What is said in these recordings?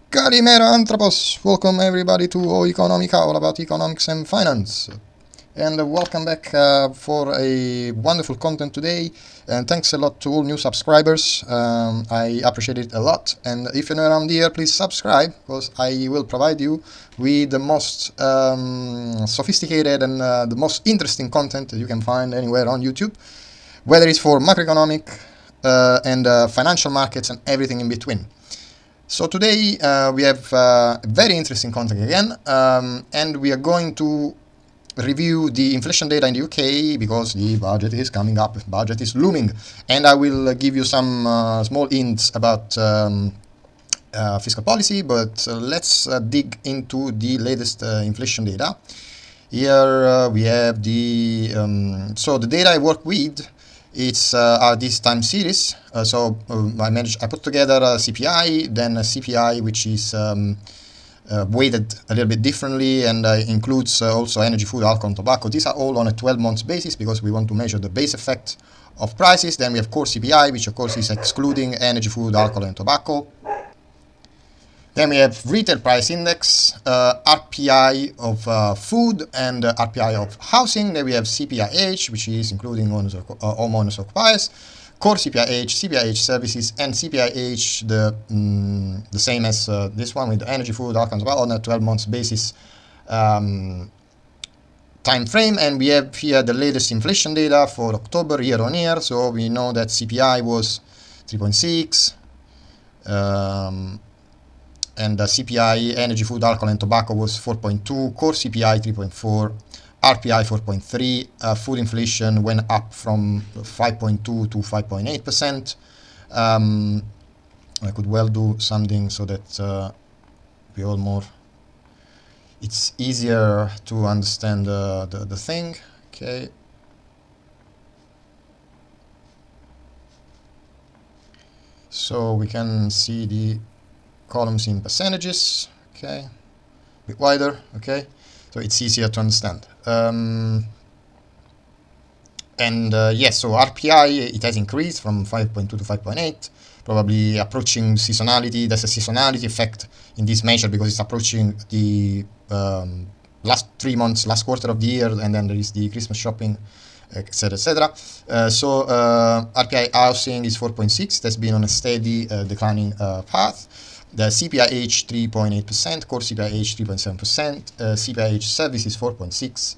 Calimera Anthropos! Welcome everybody to O Economica, all about economics and finance. And welcome back for a wonderful content today. And thanks a lot to all new subscribers. I appreciate it a lot. And if you're around here, please subscribe, because I will provide you with the most sophisticated and the most interesting content that you can find anywhere on YouTube, whether it's for macroeconomic and financial markets and everything in between. So today we have very interesting content again, and we are going to review the inflation data in the UK, because the budget is coming up, budget is looming, and I will give you some small hints about fiscal policy, but let's dig into the latest inflation data. Here we have the, so the data I work with, it's this time series. I put together a CPI, then a CPI which is weighted a little bit differently, and includes also energy, food, alcohol, and tobacco. These are all on a 12-month basis because we want to measure the base effect of prices. Then we have core CPI, which of course is excluding energy, food, alcohol, and tobacco. Then we have retail price index, RPI of food, and RPI of housing. Then we have CPIH, which is including homeowners occupiers, core CPIH, CPIH services, and CPIH, the same as this one with energy, food, alcohol, well, on a 12-month basis time frame. And we have here the latest inflation data for October year on year. So we know that CPI was 3.6. And CPI, energy, food, alcohol, and tobacco was 4.2, core CPI 3.4, RPI 4.3, food inflation went up from 5.2 to 5.8%. I could well do something so that we all more, it's easier to understand the thing. Okay. So we can see the columns in percentages, okay, a bit wider, okay, so it's easier to understand. Yes, so RPI, it has increased from 5.2 to 5.8, probably approaching seasonality. There's a seasonality effect in this measure because it's approaching the last 3 months, last quarter of the year, and then there is the Christmas shopping, etc., etc. RPI housing is 4.6. That's been on a steady declining path. The CPIH 3.8%, core CPIH 3.7%, CPIH services 4.6%,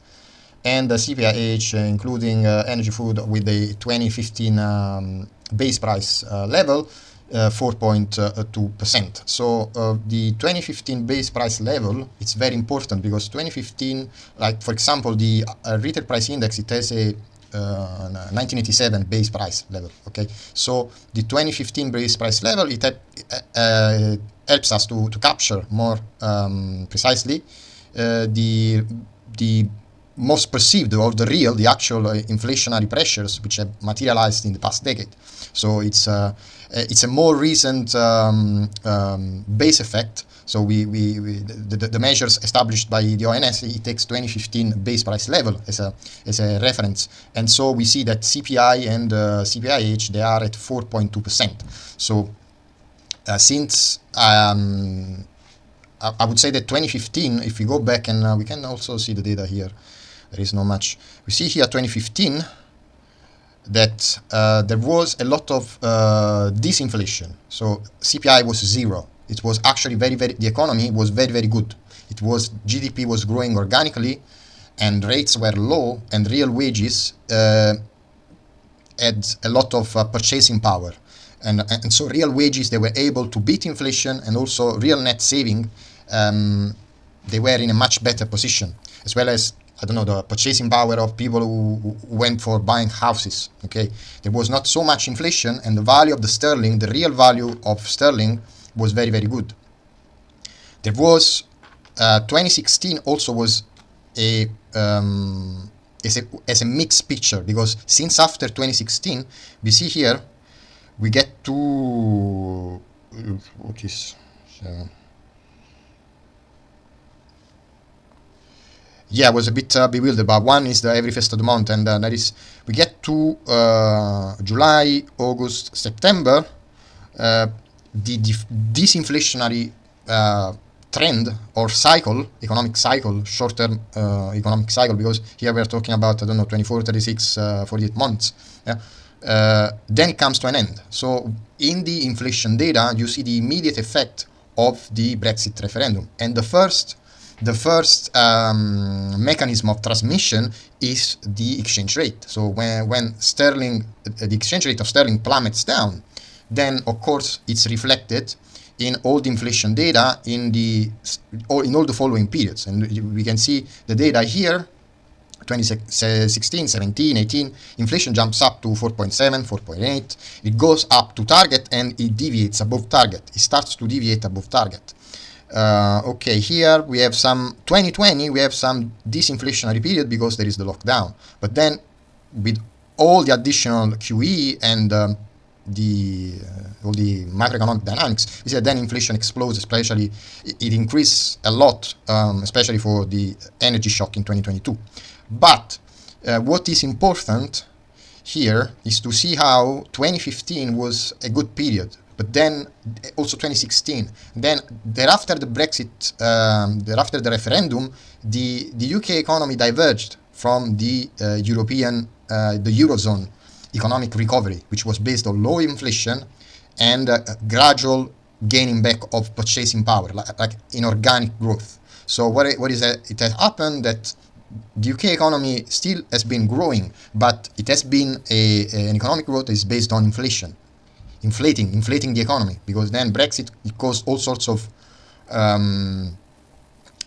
and the CPIH including energy, food with the 2015 base price level 4.2%. So the 2015 base price level, it's very important because 2015, like for example the retail price index, it has a 1987 base price level. Okay, so the 2015 base price level, it helps us to capture more precisely the most perceived, or the actual inflationary pressures which have materialized in the past decade. So it's a more recent base effect. So the measures established by the ONS, it takes 2015 base price level as a reference, and so we see that CPI and CPIH, they are at 4.2%. So since I would say that 2015, if we go back and we can also see the data here, there is not much. We see here 2015 that there was a lot of disinflation. So CPI was 0. It was actually the economy was very, very good. It was, GDP was growing organically, and rates were low, and real wages had a lot of purchasing power. And so real wages, they were able to beat inflation, and also real net saving, they were in a much better position, as well as, I don't know, the purchasing power of people who went for buying houses. Okay, there was not so much inflation, and the value of the sterling, the real value of sterling, was very, very good. There was 2016 also was a as a mixed picture, because since after 2016 we see here we get to what is yeah, I was a bit bewildered, but one is the every first of the month, and that is, we get to July, August, September, the disinflationary trend or cycle, economic cycle, short-term economic cycle, because here we are talking about, I don't know, 24, 36, 48 months. Yeah? Then it comes to an end. So in the inflation data, you see the immediate effect of the Brexit referendum. And the first mechanism of transmission is the exchange rate. So when sterling, the exchange rate of sterling plummets down, then of course it's reflected in all the inflation data in all the following periods. And we can see the data here, 2016, 17, 18, inflation jumps up to 4.7, 4.8, it goes up to target and it deviates above target. It starts to deviate above target. Okay, here we have some 2020, we have some disinflationary period because there is the lockdown. But then with all the additional QE and all the macroeconomic dynamics, we see that then inflation explodes, especially it increased a lot, especially for the energy shock in 2022. But what is important here is to see how 2015 was a good period, but then also 2016. Then thereafter the Brexit, thereafter the referendum, the UK economy diverged from the the Eurozone economic recovery, which was based on low inflation and gradual gaining back of purchasing power, like inorganic growth. So what is that? It has happened that the UK economy still has been growing, but it has been an economic growth that is based on inflation, inflating the economy, because then Brexit, it caused all sorts of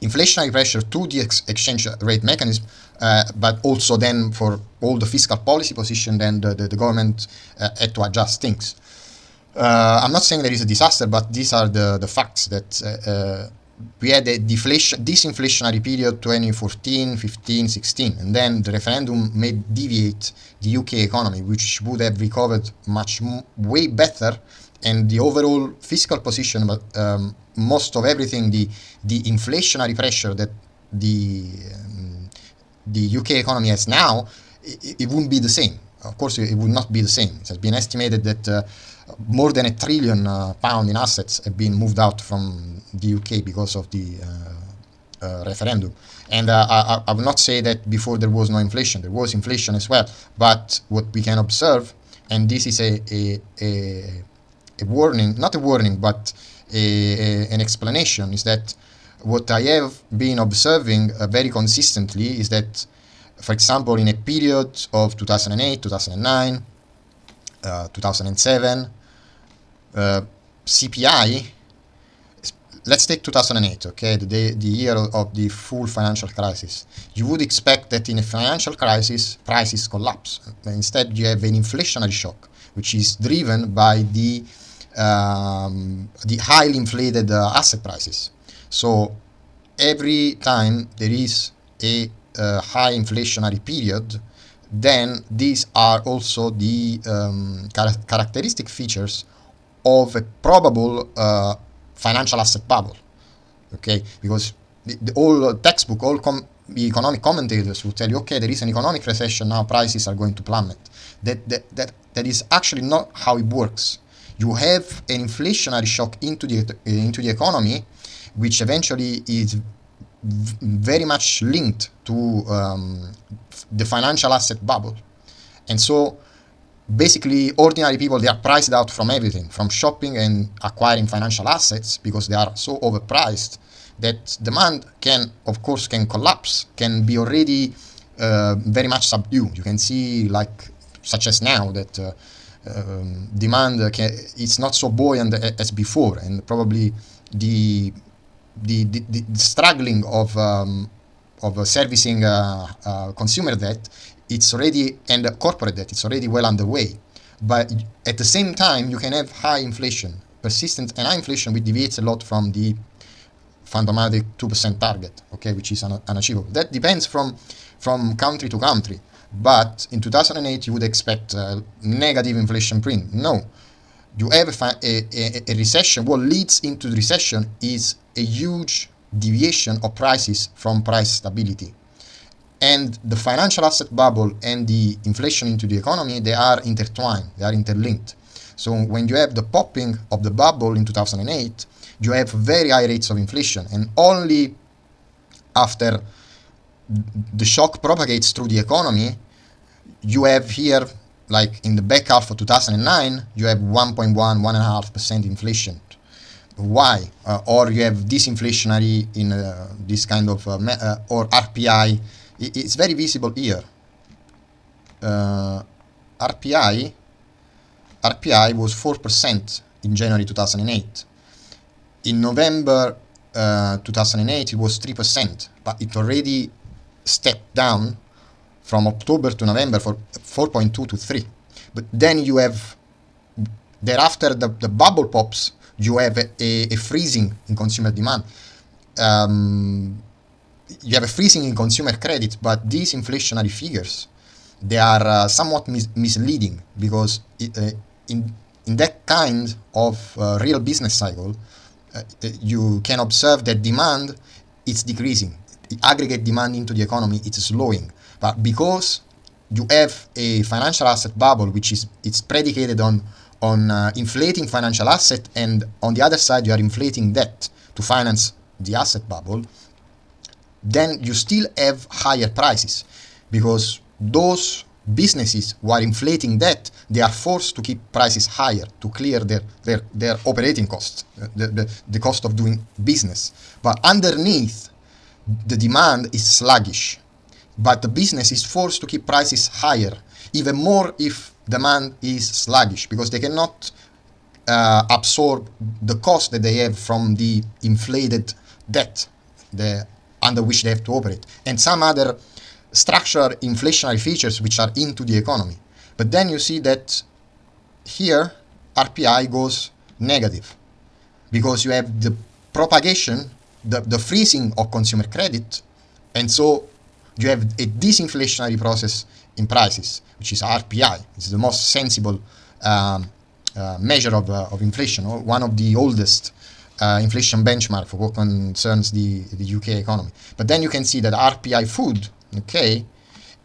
inflationary pressure to the exchange rate mechanism, but also then for all the fiscal policy position, then the government had to adjust things. I'm not saying there is a disaster, but these are the facts that we had a disinflationary period 2014, 15, 16, and then the referendum made deviate the UK economy, which would have recovered way better, and the overall fiscal position, but most of everything, the inflationary pressure that the UK economy has now, it wouldn't be the same. Of course, it would not be the same. It has been estimated that more than £1 trillion in assets have been moved out from the UK because of the referendum. And I would not say that before there was no inflation. There was inflation as well. But what we can observe, and this is a warning, not a warning, but an explanation, is that what I have been observing very consistently is that, for example, in a period of 2008, 2009, 2007, CPI, let's take 2008, okay, the year of the full financial crisis. You would expect that in a financial crisis, prices collapse. Instead, you have an inflationary shock, which is driven by the highly inflated asset prices. So every time there is a high inflationary period, then these are also the characteristic features of a probable financial asset bubble. Okay, because all textbook, all economic commentators will tell you, okay, there is an economic recession now, prices are going to plummet. That is actually not how it works. You have an inflationary shock into the economy, which eventually is very much linked to the financial asset bubble. And so basically ordinary people, they are priced out from everything, from shopping and acquiring financial assets, because they are so overpriced that demand can collapse, can be already very much subdued. You can see, like, such as now, that demand it's not so buoyant as before, and probably the struggling of servicing consumer debt, it's already, and corporate debt, it's already well underway. But at the same time, you can have high inflation, persistent and high inflation, which deviates a lot from the fundamental 2% target, okay, which is unachievable. That depends from country to country. But in 2008, you would expect negative inflation print. No, you have a recession. What leads into the recession is a huge deviation of prices from price stability. And the financial asset bubble and the inflation into the economy, they are intertwined, they are interlinked. So when you have the popping of the bubble in 2008, you have very high rates of inflation, and only after the shock propagates through the economy, you have here, like in the back half of 2009, you have 1.1.5% inflation. Why? Or you have disinflationary in this kind of, or RPI. It's very visible here. RPI was 4% in January 2008. In November 2008, it was 3%, but it already stepped down from October to November for 4.2 to 3. But then you have, thereafter the bubble pops, you have a freezing in consumer demand. You have a freezing in consumer credit, but these inflationary figures, they are somewhat misleading, because in that kind of real business cycle, you can observe that demand is decreasing. The aggregate demand into the economy is slowing. But because you have a financial asset bubble, which is predicated on inflating financial asset, and on the other side you are inflating debt to finance the asset bubble, then you still have higher prices, because those businesses who are inflating debt, they are forced to keep prices higher to clear their operating costs, the cost of doing business. But underneath, the demand is sluggish, but the business is forced to keep prices higher, even more if demand is sluggish, because they cannot absorb the cost that they have from the inflated debt under which they have to operate, and some other structural inflationary features which are into the economy. But then you see that here RPI goes negative, because you have the propagation, the freezing of consumer credit, and so you have a disinflationary process in prices, which is RPI. It's the most sensible measure of inflation, or one of the oldest inflation benchmark for what concerns the UK economy. But then you can see that RPI food, okay,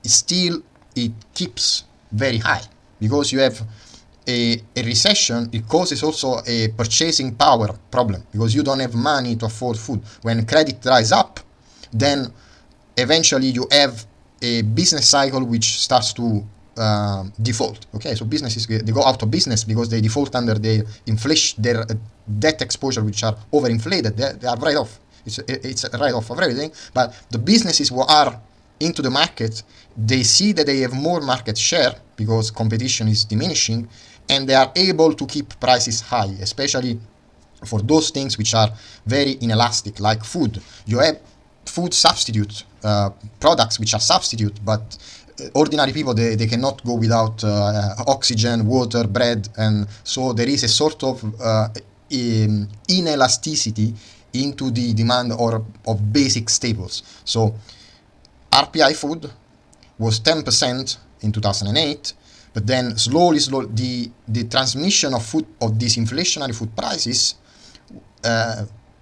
it keeps very high, because you have a recession. It causes also a purchasing power problem, because you don't have money to afford food. When credit dries up, then eventually you have a business cycle which starts to default. Okay, so businesses, they go out of business because they default under their inflation, their debt exposure, which are overinflated. They are write off. It's a write off of everything. But the businesses who are into the market, they see that they have more market share because competition is diminishing, and they are able to keep prices high, especially for those things which are very inelastic, like food. You have food substitute products which are substitute, but ordinary people, they cannot go without oxygen, water, bread, and so there is a sort of inelasticity into the demand of basic staples. So RPI food was 10% in 2008, but then slowly the transmission of these inflationary food prices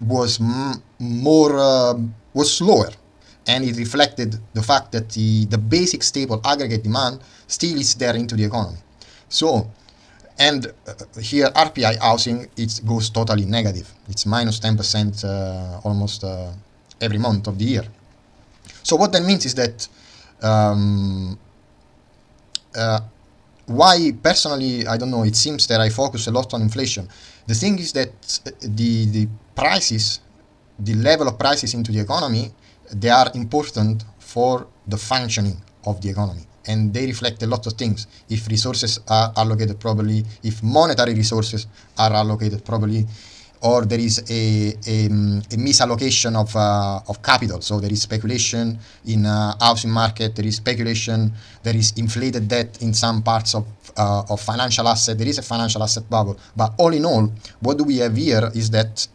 was slower, and it reflected the fact that the basic staple aggregate demand still is there into the economy. So, and here RPI housing, it goes totally negative. It's minus 10% almost every month of the year. So what that means is that why personally, I don't know, it seems that I focus a lot on inflation. The thing is that the prices, the level of prices into the economy, they are important for the functioning of the economy, and they reflect a lot of things. If resources are allocated properly, if monetary resources are allocated properly, or there is a misallocation of capital. So there is speculation in housing market, there is speculation, there is inflated debt in some parts of financial asset, there is a financial asset bubble. But all in all, what do we have here is that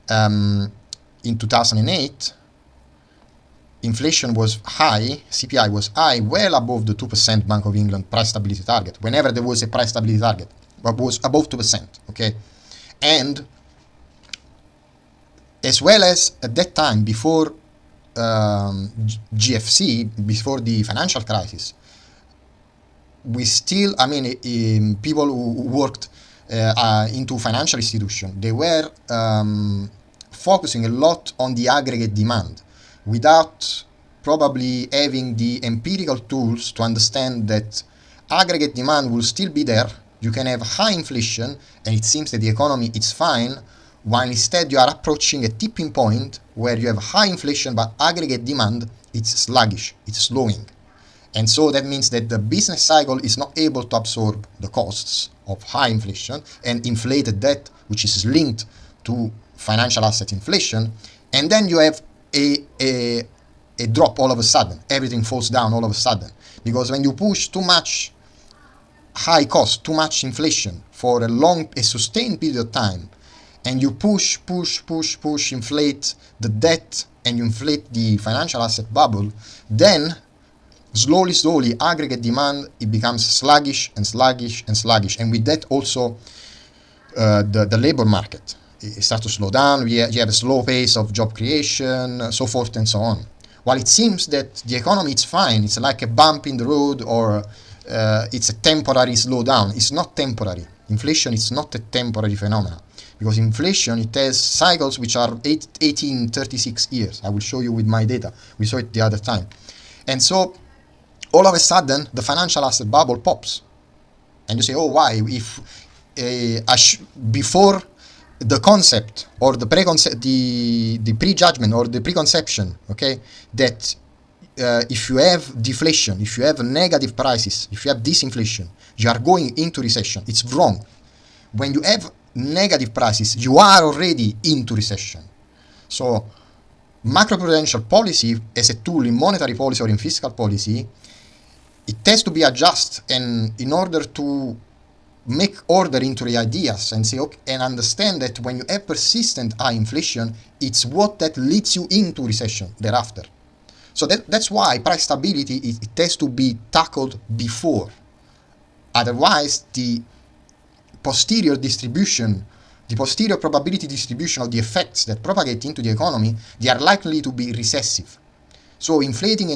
in 2008, inflation was high, CPI was high, well above the 2% Bank of England price stability target, whenever there was a price stability target, but was above 2%, okay? And as well as at that time, before GFC, before the financial crisis, we still, people who worked into financial institutions, they were focusing a lot on the aggregate demand without probably having the empirical tools to understand that aggregate demand will still be there. You can have high inflation and it seems that the economy is fine, while instead you are approaching a tipping point where you have high inflation but aggregate demand, it's sluggish, it's slowing. And so that means that the business cycle is not able to absorb the costs of high inflation and inflated debt, which is linked to financial asset inflation. And then you have a drop all of a sudden. Everything falls down all of a sudden. Because when you push too much high cost, too much inflation for a sustained period of time, and you push, inflate the debt, and you inflate the financial asset bubble, then slowly, aggregate demand, it becomes sluggish. And with that also, the labor market, it starts to slow down. You have a slow pace of job creation, so forth and so on. While it seems that the economy is fine, it's like a bump in the road, or it's a temporary slowdown. It's not temporary. Inflation is not a temporary phenomenon. Because inflation, it has cycles which are 36 years. I will show you with my data. We saw it the other time. And so, all of a sudden, the financial asset bubble pops. And you say, oh, why? If before the concept or the prejudgment or the preconception, okay, that if you have deflation, if you have negative prices, if you have disinflation, you are going into recession. It's wrong. When you have negative prices, you are already into recession. So macroprudential policy as a tool in monetary policy or in fiscal policy, it has to be adjusted, and in order to make order into the ideas and say, okay, and understand that when you have persistent high inflation, it's what that leads you into recession thereafter. So that's why price stability, it has to be tackled before. Otherwise, the posterior probability distribution of the effects that propagate into the economy, they are likely to be recessive. So inflating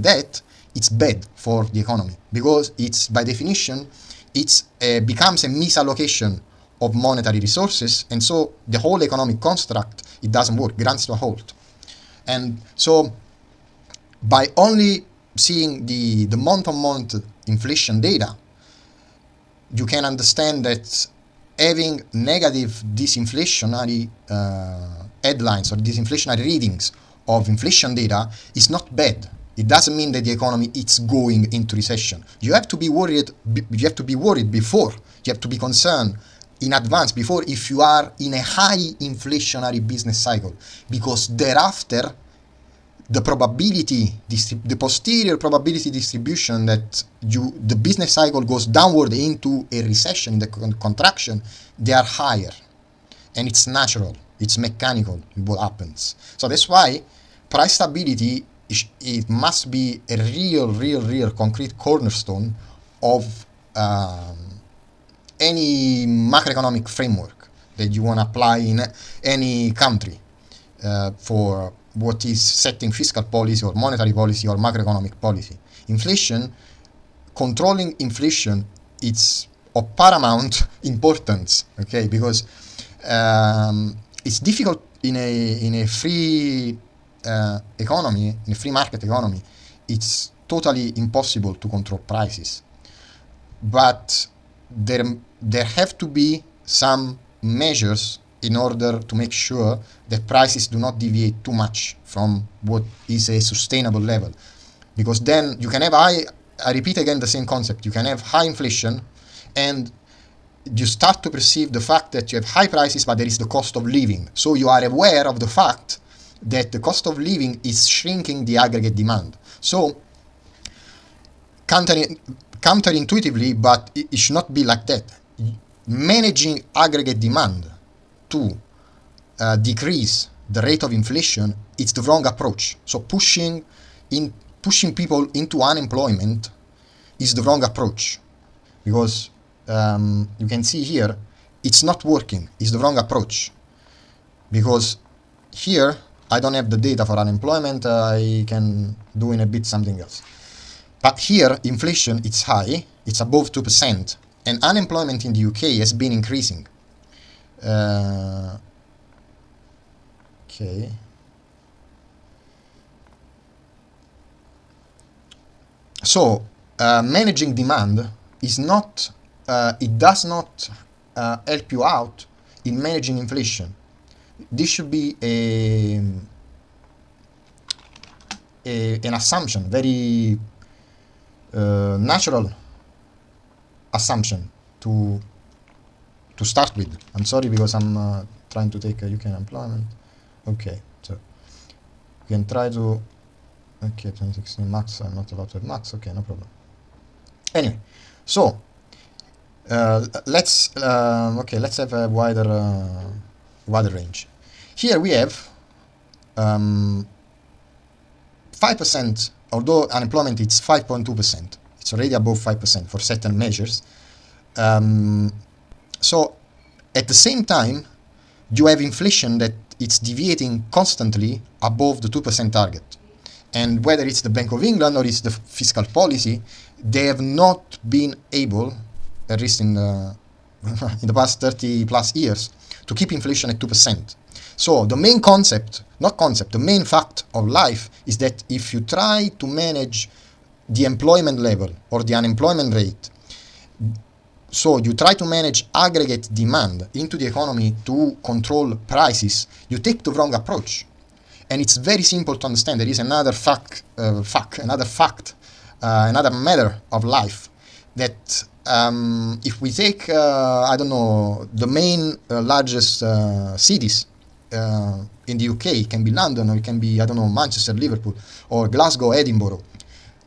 debt, it's bad for the economy, because it's, by definition, it becomes a misallocation of monetary resources, and so the whole economic construct, it doesn't work, grinds to a halt. And so by only seeing the month-on-month inflation data, you can understand that having negative disinflationary headlines or disinflationary readings of inflation data is not bad. It doesn't mean that the economy is going into recession. You have to be worried. You have to be worried before. You have to be concerned in advance before, if you are in a high inflationary business cycle, because thereafter the posterior probability distribution that the business cycle goes downward into a recession, in the contraction, they are higher, and it's natural, it's mechanical what happens. So that's why price stability, it must be a real concrete cornerstone of any macroeconomic framework that you want to apply in any country for what is setting fiscal policy or monetary policy or macroeconomic policy. Controlling inflation, it's of paramount importance, okay, because it's difficult in a free economy, in a free market economy. It's totally impossible to control prices, but there have to be some measures in order to make sure that prices do not deviate too much from what is a sustainable level. Because then you can have I repeat again the same concept, you can have high inflation and you start to perceive the fact that you have high prices, but there is the cost of living. So you are aware of the fact that the cost of living is shrinking the aggregate demand. So counterintuitively, but it should not be like that. Managing aggregate demand to decrease the rate of inflation, it's the wrong approach. So pushing people into unemployment is the wrong approach, because you can see here it's not working. It's the wrong approach, because here I don't have the data for unemployment. I can do in a bit something else. But here, inflation, it's high. It's above 2%. And unemployment in the UK has been increasing. Okay. So, managing demand is not, it does not help you out in managing inflation. This should be an assumption, very natural assumption to start with. I'm sorry because I'm trying to take UK unemployment. Okay, so you can try to. Okay, 2016 max. I'm not allowed to have max. Okay, no problem. Anyway, so let's have a wider range. Here we have 5%. Although unemployment is 5.2%, it's already above 5% for certain measures. So at the same time, you have inflation that it's deviating constantly above the 2% target. And whether it's the Bank of England or it's the fiscal policy, they have not been able, at least in the past 30 plus years, to keep inflation at 2%. So the main the main fact of life is that if you try to manage the employment level or the unemployment rate, so you try to manage aggregate demand into the economy to control prices, you take the wrong approach. And it's very simple to understand. There is another another matter of life that if we take, the main largest cities in the UK, it can be London or it can be, Manchester, Liverpool, or Glasgow, Edinburgh.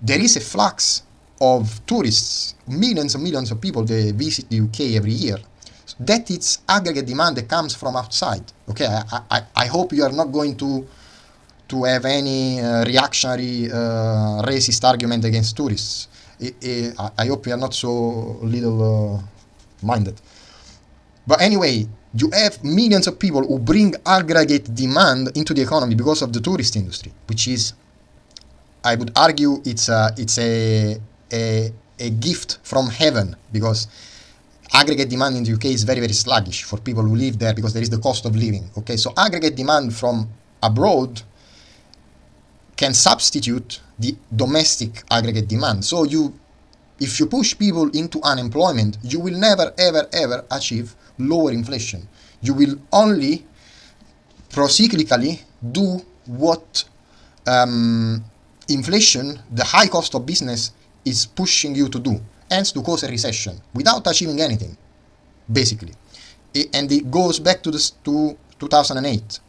There is a flux of tourists, millions and millions of people, they visit the UK every year. So that is aggregate demand that comes from outside. Okay, I hope you are not going to have any reactionary racist argument against tourists. I hope you are not so little minded. But anyway, you have millions of people who bring aggregate demand into the economy because of the tourist industry, which is, I would argue, it's a gift from heaven, because aggregate demand in the UK is very, very sluggish for people who live there because there is the cost of living. Okay, so aggregate demand from abroad can substitute the domestic aggregate demand. So if you push people into unemployment, you will never, ever, ever achieve lower inflation. You will only procyclically do what inflation, the high cost of business, is pushing you to do, hence to cause a recession without achieving anything, basically. And it goes back to 2008.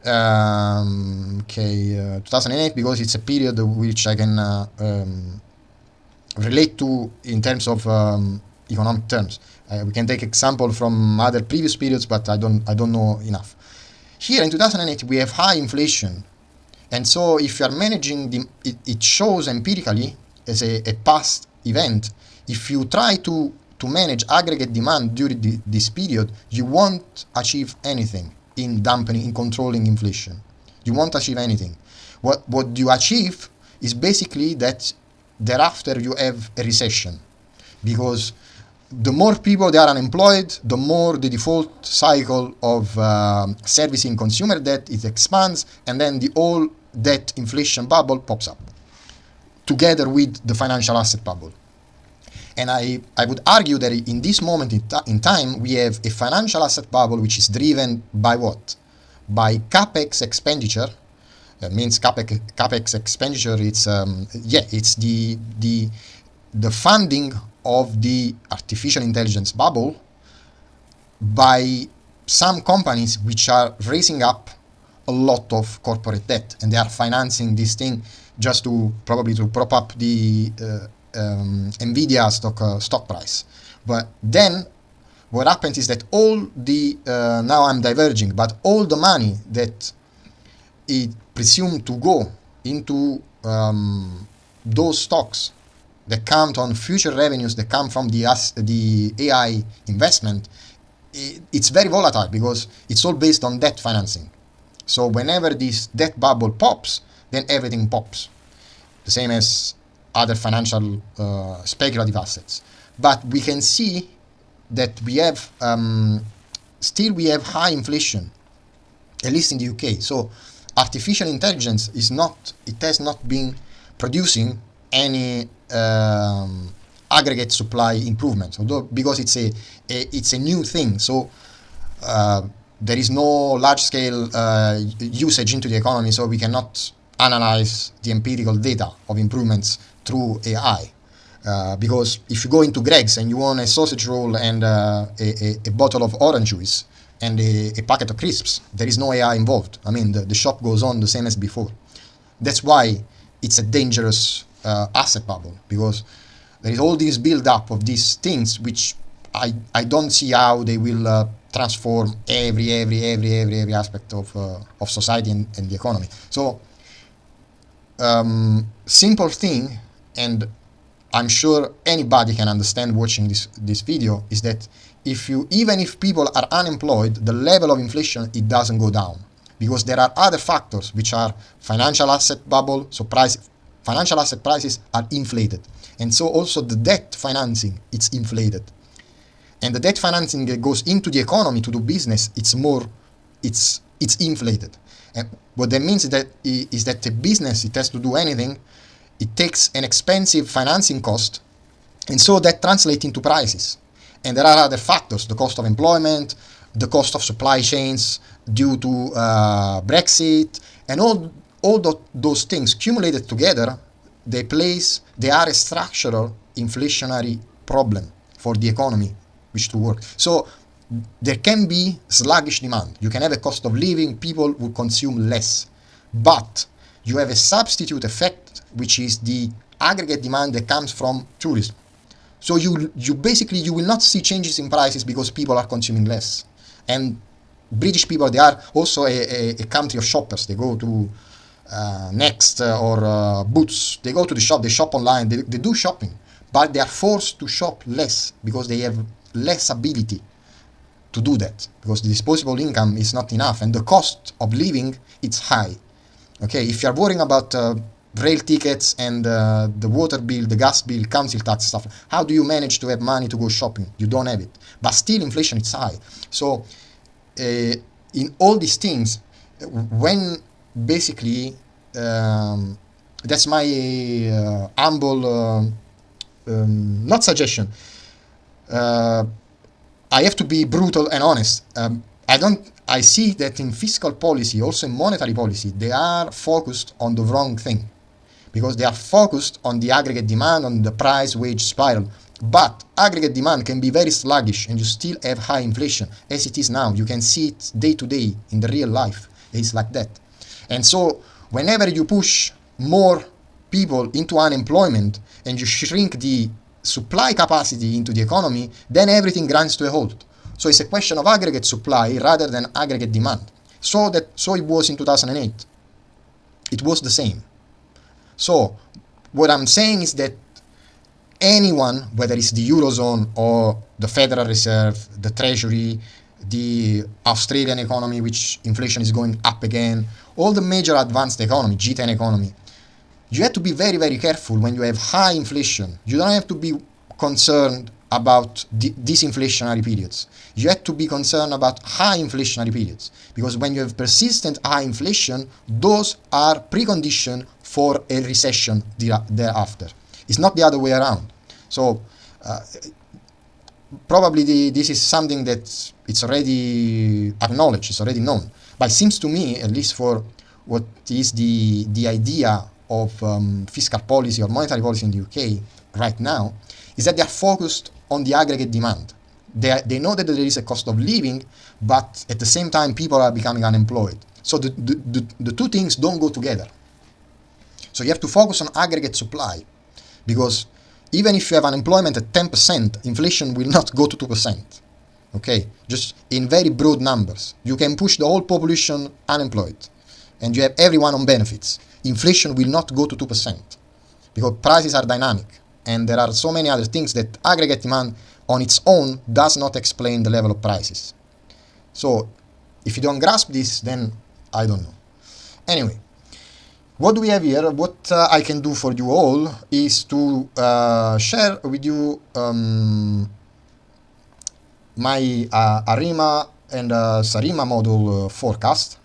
2008, because it's a period which I can relate to in terms of economic terms. We can take example from other previous periods, but I don't know enough. Here in 2008 we have high inflation, and so if you are managing it shows empirically as a past event. If you try to manage aggregate demand during this period, you won't achieve anything in dampening, in controlling inflation. You won't achieve anything. What you achieve is basically that thereafter you have a recession, because the more people they are unemployed, the more the default cycle of servicing consumer debt, it expands, and then the whole debt inflation bubble pops up, together with the financial asset bubble. And I would argue that in this moment in time, we have a financial asset bubble which is driven by what? By capex expenditure. That means capex expenditure. It's the funding of the artificial intelligence bubble by some companies which are raising up a lot of corporate debt, and they are financing this thing just to prop up the Nvidia stock price. But then what happens is that all the now I'm diverging, but all the money that is presumed to go into those stocks that count on future revenues that come from the AI investment, it's very volatile because it's all based on debt financing. So whenever this debt bubble pops, then everything pops. The same as other financial speculative assets. But we can see that we have still we have high inflation, at least in the UK. So artificial intelligence has not been producing any aggregate supply improvements, although because it's a new thing. So there is no large-scale usage into the economy, so we cannot analyze the empirical data of improvements through AI. Because if you go into Greg's and you want a sausage roll and a bottle of orange juice and a packet of crisps, there is no AI involved. I mean, the shop goes on the same as before. That's why it's a dangerous asset bubble, because there is all this build-up of these things which I don't see how they will transform every aspect of society and the economy. So simple thing, and I'm sure anybody can understand watching this video, is that even if people are unemployed, the level of inflation, it doesn't go down, because there are other factors which are financial asset bubble. So financial asset prices are inflated, and so also the debt financing, it's inflated. And the debt financing that goes into the economy to do business, it's inflated. And what that means is that the business, it has to do anything, it takes an expensive financing cost, and so that translates into prices. And there are other factors: the cost of employment, the cost of supply chains due to Brexit, and all those things accumulated together, they are a structural inflationary problem for the economy which to work. So there can be sluggish demand. You can have a cost of living, people will consume less, but you have a substitute effect, which is the aggregate demand that comes from tourism. So you will not see changes in prices because people are consuming less. And British people, they are also a country of shoppers. They go to Next or Boots. They go to the shop, they shop online, they do shopping, but they are forced to shop less because they have less ability to do that, because the disposable income is not enough and the cost of living, it's high. Okay, if you are worrying about rail tickets and the water bill, the gas bill, council tax stuff, how do you manage to have money to go shopping? You don't have it. But still inflation is high. So in all these things, when basically that's my humble not suggestion. I have to be brutal and honest. I see that in fiscal policy, also in monetary policy, they are focused on the wrong thing, because they are focused on the aggregate demand, on the price-wage spiral. But aggregate demand can be very sluggish and you still have high inflation, as it is now. You can see it day to day in the real life. It's like that. And so whenever you push more people into unemployment and you shrink the supply capacity into the economy, then everything grinds to a halt. So it's a question of aggregate supply rather than aggregate demand. So it was in 2008. It was the same. So what I'm saying is that anyone, whether it's the Eurozone or the Federal Reserve, the Treasury, the Australian economy, which inflation is going up again, all the major advanced economy, G10 economy, you have to be very, very careful when you have high inflation. You don't have to be concerned about disinflationary periods. You have to be concerned about high inflationary periods, because when you have persistent high inflation, those are precondition for a recession thereafter. It's not the other way around. So probably this is something that it's already acknowledged, it's already known. But it seems to me, at least for what is the idea of fiscal policy or monetary policy in the UK right now, is that they are focused on the aggregate demand. They know that there is a cost of living, but at the same time people are becoming unemployed. So the two things don't go together. So you have to focus on aggregate supply, because even if you have unemployment at 10%, inflation will not go to 2%. Okay, just in very broad numbers. You can push the whole population unemployed, and you have everyone on benefits. Inflation will not go to 2%, because prices are dynamic, and there are so many other things that aggregate demand on its own does not explain the level of prices. So if you don't grasp this, then I don't know. Anyway, what do we have here? What I can do for you all is to share with you my ARIMA and SARIMA model forecast,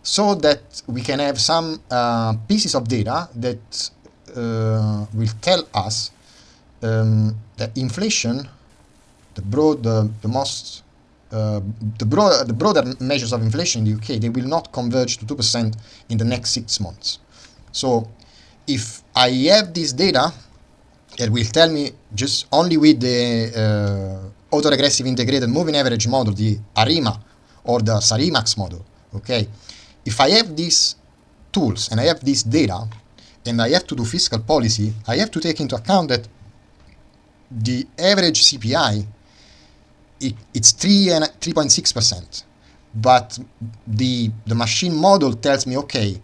so that we can have some pieces of data that will tell us that inflation, the broader measures of inflation in the UK, they will not converge to 2% in the next 6 months. So if I have this data, it will tell me, just only with the autoregressive integrated moving average model, the ARIMA or the SARIMAX model, okay? If I have these tools and I have this data and I have to do fiscal policy, I have to take into account that the average CPI, it's 3.6%, but the machine model tells me, okay,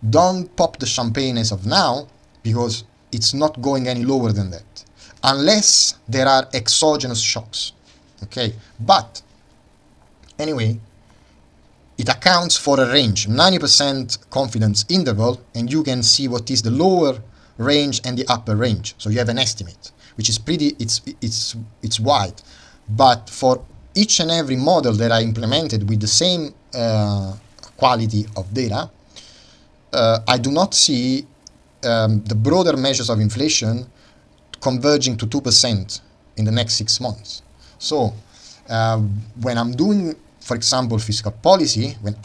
don't pop the champagne as of now, because it's not going any lower than that, unless there are exogenous shocks, okay? But anyway, it accounts for a range, 90% confidence interval, and you can see what is the lower range and the upper range. So you have an estimate, which is pretty, it's wide. But for each and every model that I implemented with the same quality of data, I do not see the broader measures of inflation converging to 2% in the next 6 months. So when I'm doing, for example, fiscal policy, when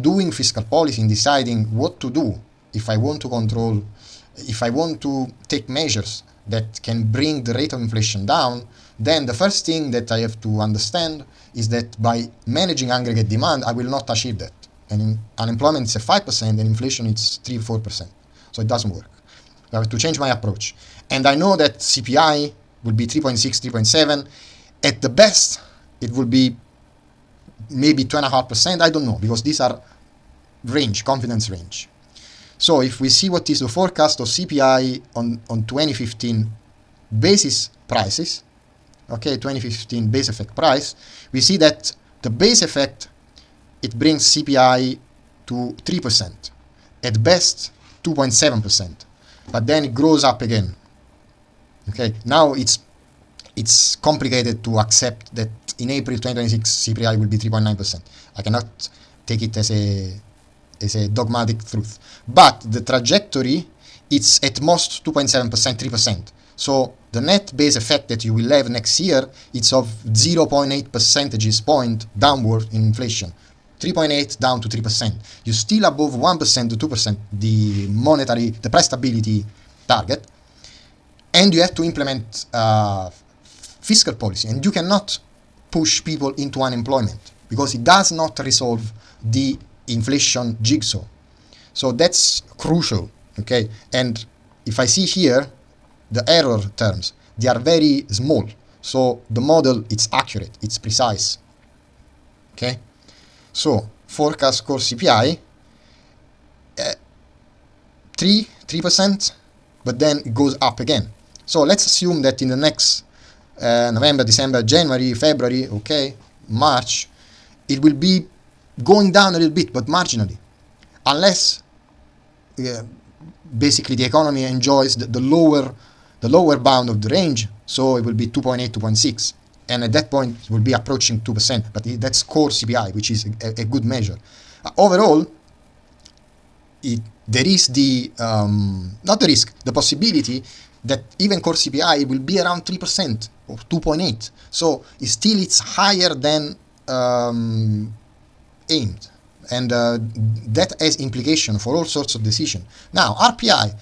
doing fiscal policy and deciding what to do, if I want to control, if I want to take measures that can bring the rate of inflation down, then the first thing that I have to understand is that by managing aggregate demand, I will not achieve that. And unemployment is at 5% and inflation is 3-4%. So it doesn't work. I have to change my approach. And I know that CPI will be 3.6, 3.7. At the best, it will be maybe 2.5%. I don't know, because these are range, confidence range. So if we see what is the forecast of CPI on 2015 basis prices, okay, 2015 base effect price, we see that the base effect, it brings CPI to 3%, at best 2.7%, but then it grows up again. Okay, now it's complicated to accept that in April 2026 CPI will be 3.9%. I cannot take it as a dogmatic truth, but the trajectory, it's at most 2.7%, 3%. So the net base effect that you will have next year, it's of 0.8 percentage point downward in inflation. 3.8 down to 3%. You're still above 1% to 2%, the price stability target, and you have to implement fiscal policy, and you cannot push people into unemployment, because it does not resolve the inflation jigsaw. So that's crucial, okay? And if I see here, the error terms, they are very small. So the model, it's accurate, it's precise, okay? So forecast core CPI, 3%, but then it goes up again. So let's assume that in the next November, December, January, February, okay, March, it will be going down a little bit, but marginally, unless basically the economy enjoys the lower bound of the range, so it will be 2.8, 2.6, and at that point it will be approaching 2%, but that's core CPI, which is a good measure. Overall, there is the possibility that even core CPI will be around 3% or 2.8, so it's higher than aimed, and that has implication for all sorts of decisions. Now RPI,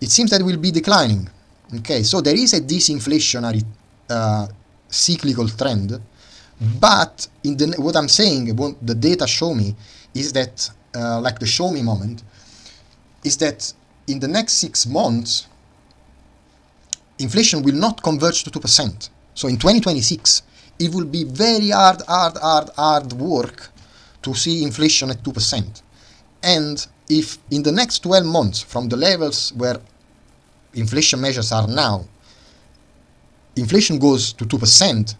it seems that it will be declining. Okay, so there is a disinflationary cyclical trend, but what I'm saying, what the data show me, is that like the show me moment, is that in the next 6 months inflation will not converge to 2%. So in 2026 it will be very hard work to see inflation at 2%. And if in the next 12 months, from the levels where inflation measures are now, inflation goes to 2%,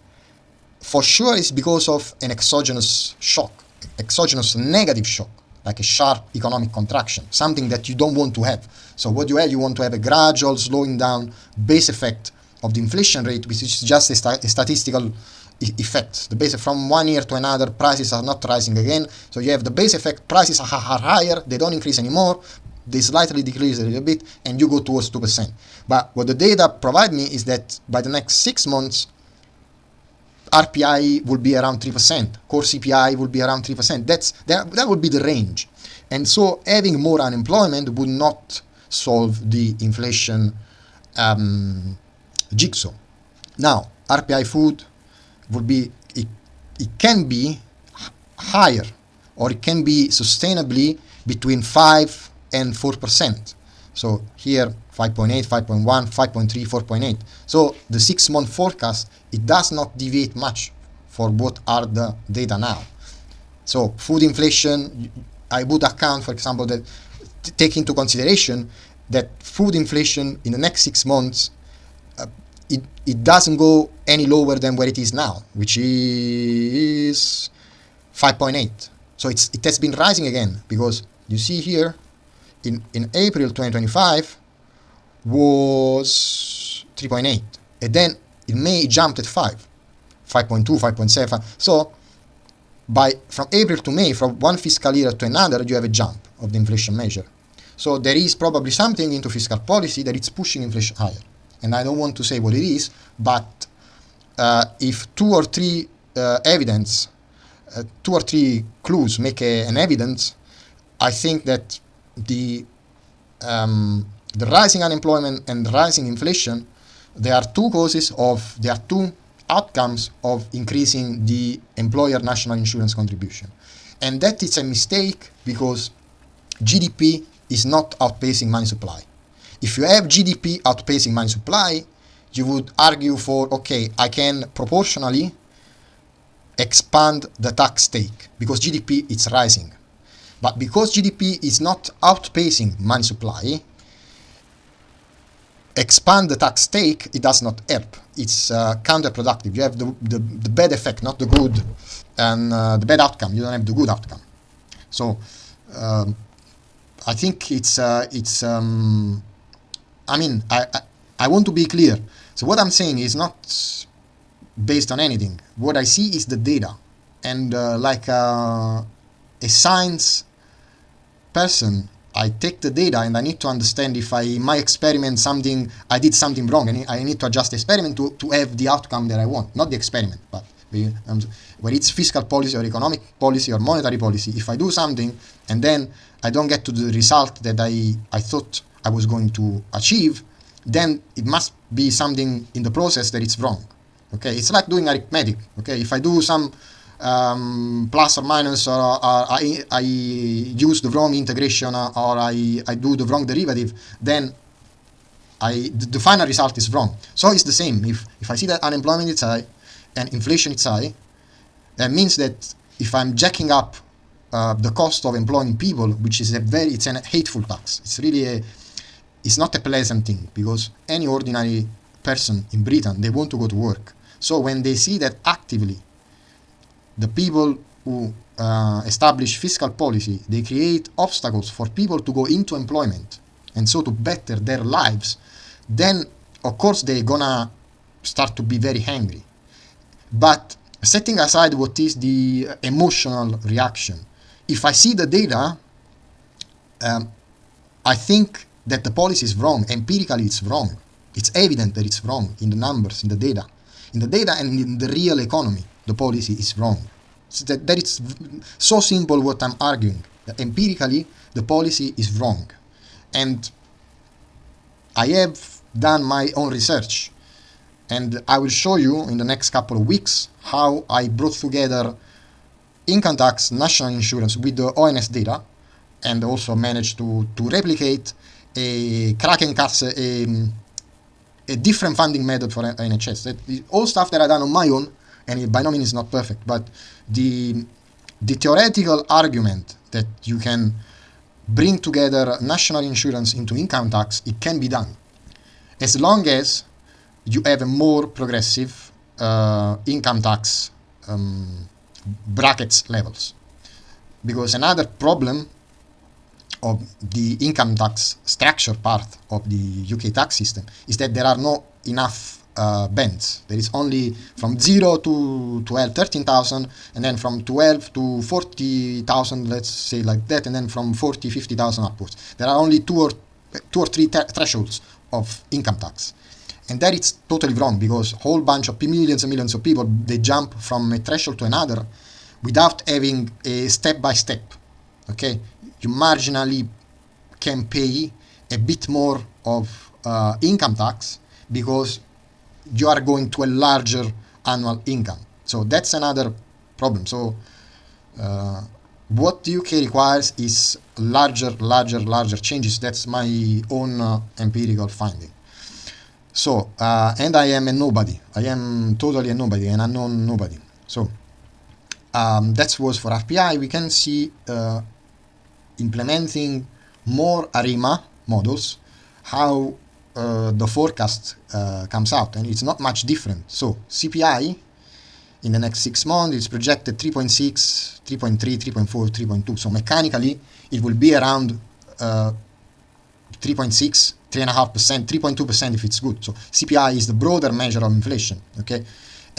for sure it's because of an exogenous shock. exogenous negative shock, like a sharp economic contraction, something that you don't want to have. So what you want to have a gradual slowing down base effect of the inflation rate, which is just a statistical effect. The base from one year to another, prices are not rising again. So you have the base effect, prices are higher, they don't increase anymore, they slightly decrease a little bit, and you go towards 2%. But what the data provide me is that by the next 6 months, RPI will be around 3%, core CPI will be around 3%. That would be the range. And so having more unemployment would not solve the inflation jigsaw. Now, RPI food would be, it can be higher, or it can be sustainably between 5 and 4%. So here 5.8, 5.1, 5.3, 4.8. So the 6-month forecast, it does not deviate much for what are the data now. So food inflation, I would account, for example, that take into consideration that food inflation in the next 6 months, it doesn't go any lower than where it is now, which is 5.8. So it has been rising again, because you see here in April 2025 was 3.8, and then in May it jumped at 5, 5.2, 5.7. So from April to May, from one fiscal year to another, you have a jump of the inflation measure. So there is probably something into fiscal policy that it's pushing inflation higher. And I don't want to say what it is, but if 2 or 3 evidence, 2 or 3 clues make an evidence, I think that the rising unemployment and the rising inflation, there are 2 outcomes of increasing the employer national insurance contribution. And that is a mistake, because GDP is not outpacing money supply. If you have GDP outpacing money supply, you would argue for, okay, I can proportionally expand the tax take, because GDP is rising. But because GDP is not outpacing money supply, expand the tax take, it does not help. It's counterproductive. You have the bad effect, not the good, and the bad outcome. You don't have the good outcome. So I think I want to be clear. So what I'm saying is not based on anything. What I see is the data, and like a science person, I take the data and I need to understand if in my experiment I did something wrong, and I need to adjust the experiment to have the outcome that I want, not the experiment, but whether it's fiscal policy or economic policy or monetary policy. If I do something and then I don't get to the result that I thought I was going to achieve, then it must be something in the process that it's wrong. Okay, it's like doing arithmetic. Okay, if I do some plus or minus, or I use the wrong integration, or I do the wrong derivative, then the final result is wrong. So it's the same. If I see that unemployment is high and inflation is high, that means that if I'm jacking up the cost of employing people, which is it's a hateful tax. It's really it's not a pleasant thing, because any ordinary person in Britain, they want to go to work. So when they see that actively the people who establish fiscal policy, they create obstacles for people to go into employment, and so to better their lives, then of course they're gonna start to be very angry. But setting aside what is the emotional reaction, if I see the data, I think that the policy is wrong. Empirically, it's wrong. It's evident that it's wrong in the numbers, in the data. In the data and in the real economy, the policy is wrong. So that it's so simple what I'm arguing. That empirically, the policy is wrong. And I have done my own research. And I will show you in the next couple of weeks how I brought together income tax, national insurance with the ONS data, and also managed to replicate a different funding method for NHS. That is all stuff that I done on my own, and it by no means is not perfect, but the theoretical argument that you can bring together national insurance into income tax, it can be done, as long as you have a more progressive income tax brackets levels. because another problem of the income tax structure part of the UK tax system is that there are not enough bands. There is only from 0 to 12, 13,000, and then from 12 to 40,000, let's say like that, and then from 40, 50,000 upwards. There are only two or three thresholds of income tax. And that is totally wrong, because a whole bunch of millions and millions of people, they jump from a threshold to another without having a step-by-step, okay? You marginally can pay a bit more of income tax because you are going to a larger annual income. So that's another problem. So what the UK requires is larger changes. That's my own empirical finding. So, and I am a nobody. I am totally a nobody, an unknown nobody. So that was for RPI. We can see implementing more ARIMA models, how the forecast comes out, and it's not much different. So CPI in the next 6 months is projected 3.6, 3.3, 3.4, 3.2. So mechanically it will be around 3.6, 3.5%, 3.2% if it's good. So CPI is the broader measure of inflation, okay?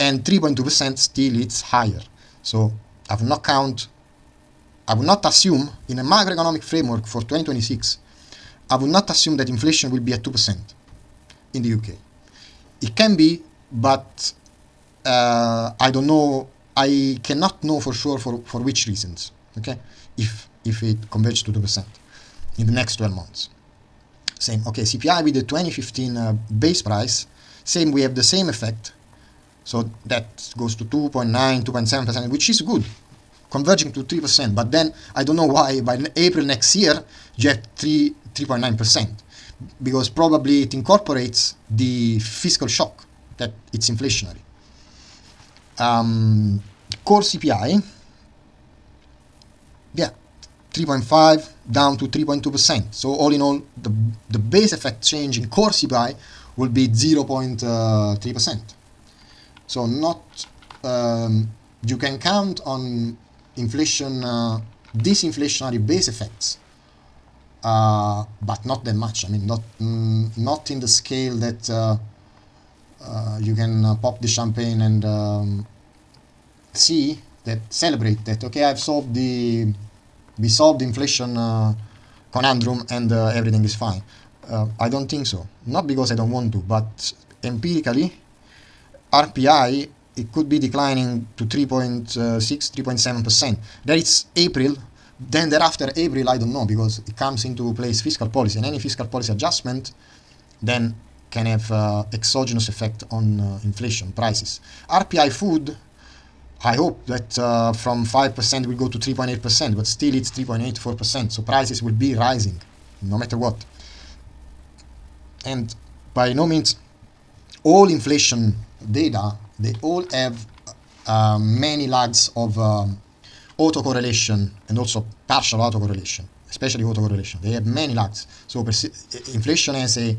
And 3.2% still it's higher. So I would not assume, in a macroeconomic framework for 2026, I would not assume that inflation will be at 2% in the UK. It can be, but I don't know, I cannot know for sure for which reasons, okay, if it converges to 2% in the next 12 months. Same, okay, CPI with the 2015 base price, same, we have the same effect, so that goes to 2.9, 2.7%, which is good, converging to 3%, but then I don't know why by April next year you have 3.9%, because probably it incorporates the fiscal shock that it's inflationary. Core CPI, yeah, 3.5 down to 3.2%. So all in all, the base effect change in core CPI will be 0.3%. So not you can count on inflation, disinflationary base effects, but not that much. I mean, not in the scale that you can pop the champagne and celebrate that. Okay, we solved the inflation conundrum and everything is fine. I don't think so. Not because I don't want to, but empirically, RPI, it could be declining to 3.6, 3.7%. That is April. Then thereafter April, I don't know, because it comes into place fiscal policy, and any fiscal policy adjustment then can have exogenous effect on inflation prices. RPI food, I hope that from 5% will go to 3.8%, but still it's 3.84%, so prices will be rising no matter what. And by no means all inflation data, they all have many lags of autocorrelation and also partial autocorrelation, especially autocorrelation. They have many lags. So inflation has a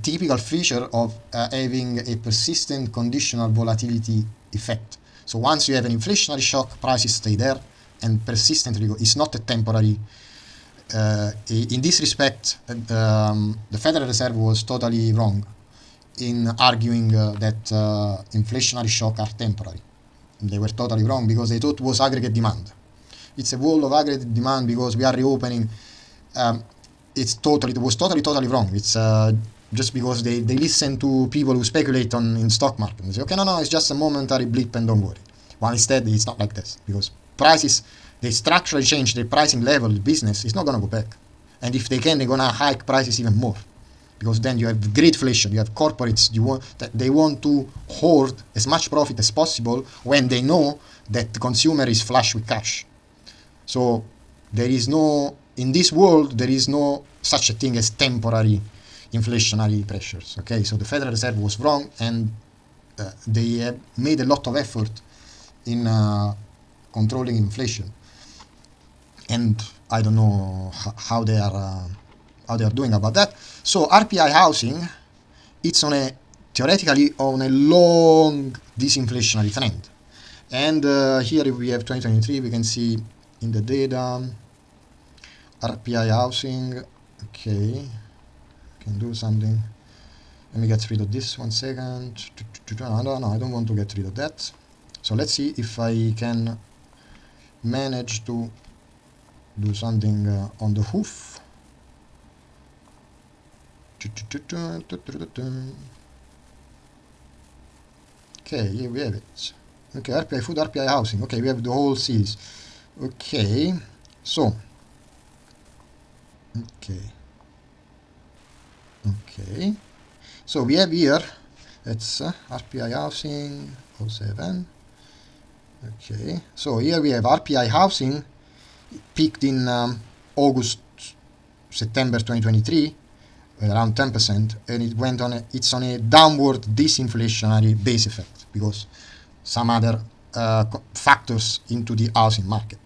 typical feature of having a persistent conditional volatility effect. So once you have an inflationary shock, prices stay there and persistently go. It's not a temporary. In this respect, the Federal Reserve was totally wrong in arguing that inflationary shock are temporary. They were totally wrong, because they thought it was aggregate demand. It's a wall of aggregate demand because we are reopening. It was totally wrong. It's just because they listen to people who speculate in stock market. They say, okay, no, it's just a momentary blip and don't worry. While instead, it's not like this, because prices, they structurally change the pricing level of the business. It's not going to go back. And if they can, they're going to hike prices even more, because then you have greedflation. You have corporates, they want to hoard as much profit as possible when they know that the consumer is flush with cash. So there is no, in this world, there is no such a thing as temporary inflationary pressures. Okay, so the Federal Reserve was wrong, and they have made a lot of effort in controlling inflation. And I don't know how they are doing about that. So RPI housing, it's theoretically on a long disinflationary trend. And here if we have 2023, we can see in the data. RPI housing, okay, can do something. Let me get rid of this 1 second. No, I don't want to get rid of that. So let's see if I can manage to do something on the hoof. Okay, here we have it. Okay, RPI food, RPI housing. Okay, we have the whole series. Okay, so okay, so we have here, that's RPI housing 07. Okay, so here we have RPI housing peaked in August, September 2023, around 10%, and it went on it's on a downward disinflationary base effect because some other factors into the housing market.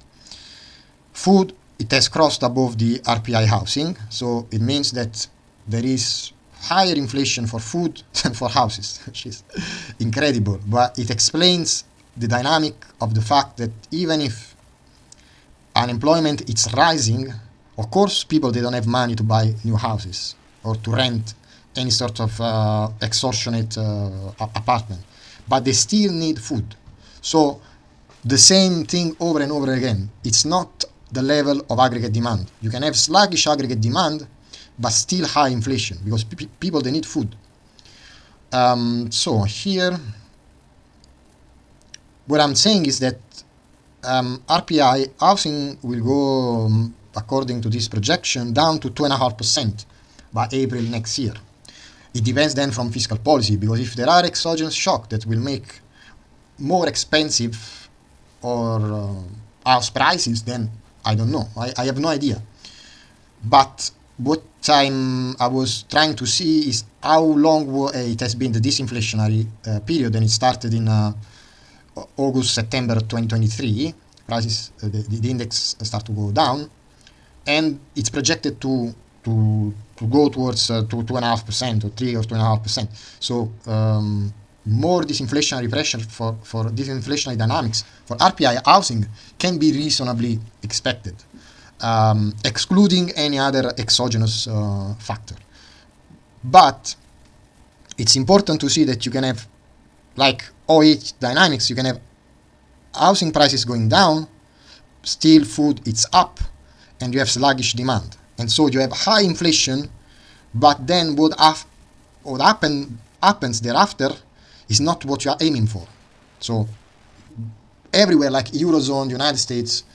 Food, it has crossed above the RPI housing, so it means that there is higher inflation for food than for houses, which is incredible, but it explains the dynamic of the fact that even if unemployment is rising, of course people, they don't have money to buy new houses or to rent any sort of extortionate apartment, but they still need food. So the same thing over and over again. It's not the level of aggregate demand. You can have sluggish aggregate demand but still high inflation because people, they need food. So here what I'm saying is that RPI housing will go, according to this projection, down to 2.5% by April next year. It depends then from fiscal policy, because if there are exogenous shocks that will make more expensive or house prices, then I don't know. I have no idea. But what I was trying to see is how long it has been the disinflationary period, and it started in August, September 2023. Prices, the index start to go down, and it's projected to go towards 2.5% or 3 or 2.5%. So more disinflationary pressure for disinflationary dynamics for RPI housing can be reasonably expected, excluding any other exogenous factor. But it's important to see that you can have, like OH dynamics, you can have housing prices going down, still food it's up, and you have sluggish demand. And so you have high inflation, but then what happens thereafter is not what you are aiming for. So everywhere, like Eurozone, United States,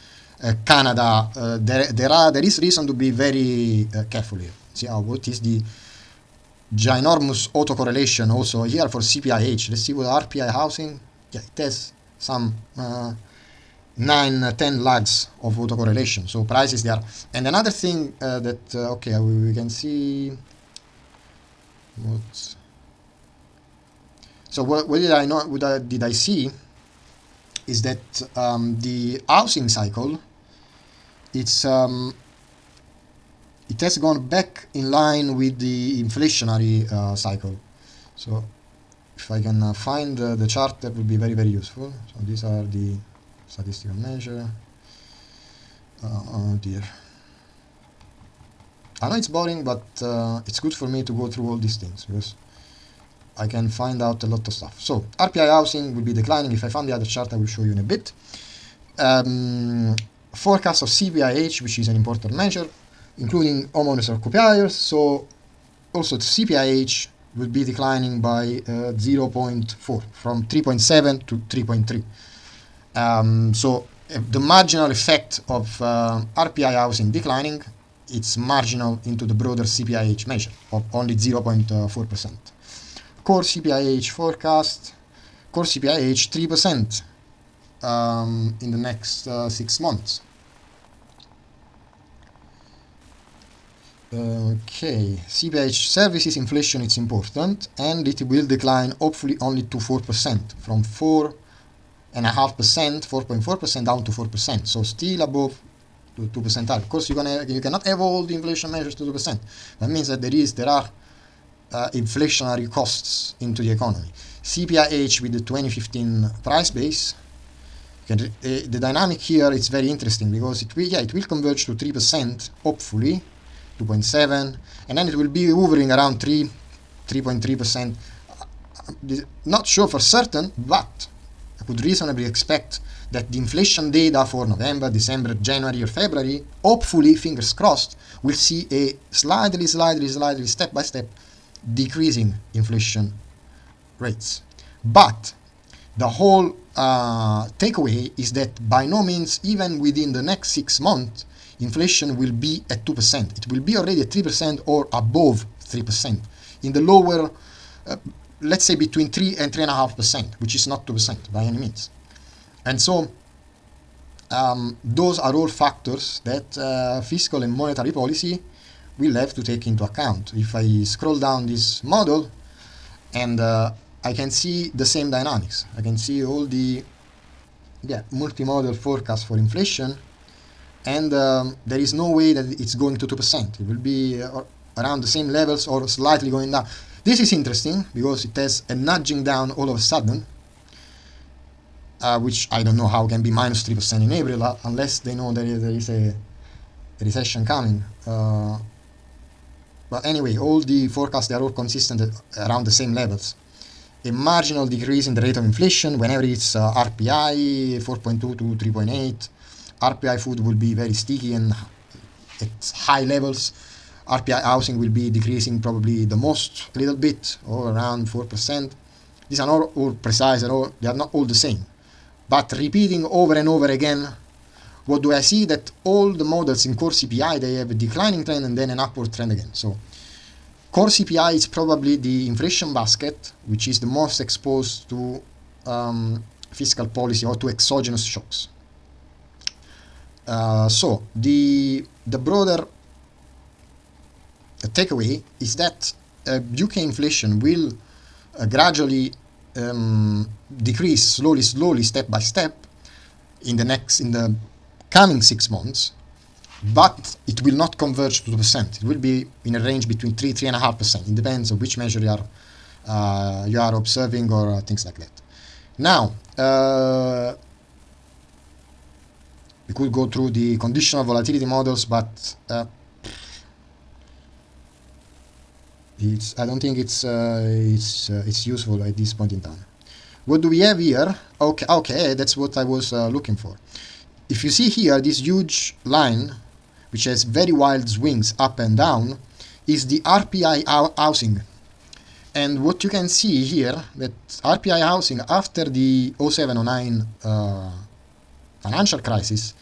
Canada, there is reason to be very careful here. See what is the ginormous autocorrelation also here for CPIH. Let's see what RPI housing, yeah, it has some 9-10 lags of autocorrelation, so prices there. And another thing that okay, we can see what. So what did I know? What did I see is that the housing cycle, it has gone back in line with the inflationary cycle. So if I can find the chart, that would be very, very useful. So these are the statistical measure. Oh dear. I know it's boring, but it's good for me to go through all these things because I can find out a lot of stuff. So RPI housing will be declining. If I find the other chart, I will show you in a bit. Forecast of CPIH, which is an important measure, including homeowners occupiers. So also the CPIH will be declining by 0.4 from 3.7 to 3.3. So the marginal effect of RPI housing declining, it's marginal into the broader CPIH measure of only 0.4%. Core CPIH forecast, core CPIH 3% in the next 6 months. Okay, CPIH services inflation, it's important, and it will decline hopefully only to 4% from 4.5%, 4.4% down to 4%. So still above the 2% target. Of course, you cannot have all the inflation measures to 2%. That means that there are inflationary costs into the economy. CPIH with the 2015 price base, you The dynamic here is very interesting because it will converge to 3%, hopefully 2.7, and then it will be hovering around 3.3%. Not sure for certain, but I could reasonably expect that the inflation data for November, December, January, or February, hopefully, fingers crossed, will see a slightly, step-by-step decreasing inflation rates. But the whole takeaway is that by no means, even within the next 6 months, inflation will be at 2%. It will be already at 3% or above 3%. In the lower, let's say between 3 and 3.5%, which is not 2% by any means. And so those are all factors that fiscal and monetary policy will have to take into account. If I scroll down this model, and I can see the same dynamics. I can see all the multi-model forecast for inflation, and there is no way that it's going to 2%. It will be around the same levels or slightly going down. This is interesting because it has a nudging down all of a sudden, which I don't know how can be minus 3% in April unless they know there is a recession coming. But anyway, all the forecasts, they are all consistent around the same levels. A marginal decrease in the rate of inflation whenever it's RPI 4.2 to 3.8. RPI food will be very sticky and at high levels. RPI housing will be decreasing probably the most, a little bit, or around 4%. These are not all precise at all. They are not all the same. But repeating over and over again, what do I see? That all the models in core CPI, they have a declining trend and then an upward trend again. So core CPI is probably the inflation basket, which is the most exposed to fiscal policy or to exogenous shocks. So the broader takeaway is that UK inflation will gradually decrease slowly, step by step in the coming 6 months, but it will not converge to 2%. It will be in a range between 3.5%. It depends on which measure you are observing or things like that. Now, we could go through the conditional volatility models, but I don't think it's useful at this point in time. What do we have here? Okay, that's what I was looking for. If you see here, this huge line, which has very wild swings up and down, is the RPI housing. And what you can see here, that RPI housing after the 07-09 financial crisis,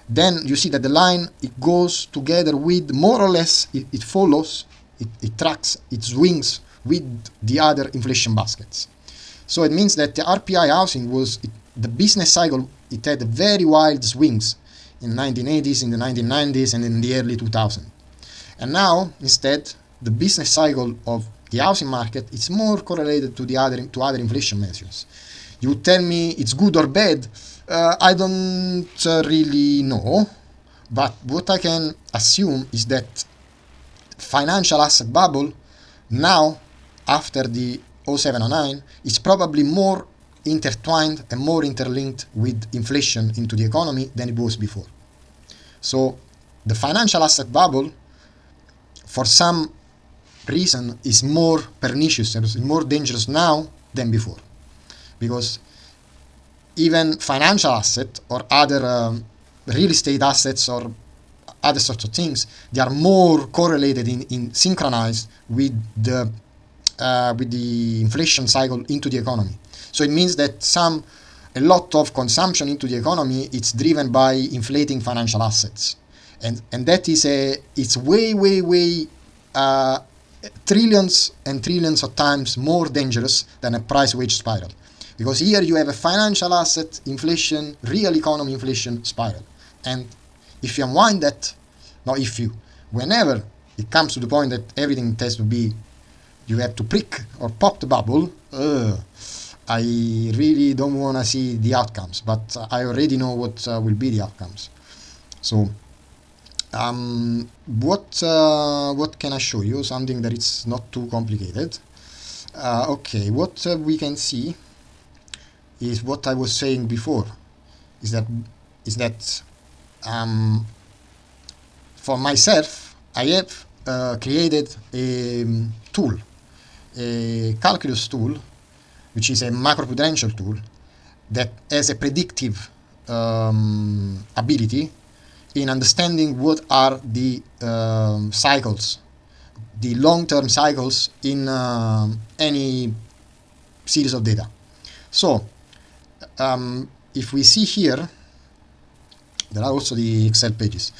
then you see that the line, it goes together with more or less, it follows, it tracks, it swings with the other inflation baskets. So it means that the RPI housing was, the business cycle, it had very wild swings in the 1980s, in the 1990s, and in the early 2000s. And now, instead, the business cycle of the housing market is more correlated to other inflation measures. You tell me it's good or bad, I don't really know, but what I can assume is that financial asset bubble now, after the 07-09, is probably more intertwined and more interlinked with inflation into the economy than it was before. So the financial asset bubble, for some reason, is more pernicious and more dangerous now than before, because even financial assets or other real estate assets or other sorts of things, they are more correlated in synchronized with the inflation cycle into the economy. So it means that a lot of consumption into the economy, it's driven by inflating financial assets, and that is it's way trillions and trillions of times more dangerous than a price wage spiral, because here you have a financial asset inflation, real economy inflation spiral, and if you unwind that, whenever it comes to the point that everything has to be, you have to prick or pop the bubble, I really don't want to see the outcomes, but I already know what will be the outcomes. So, what can I show you? Something that is not too complicated. Okay, what we can see is what I was saying before. is that for myself, I have created a tool, a calculus tool, which is a macroprudential tool that has a predictive ability in understanding what are the cycles, the long-term cycles in any series of data. So if we see here, there are also the Excel pages.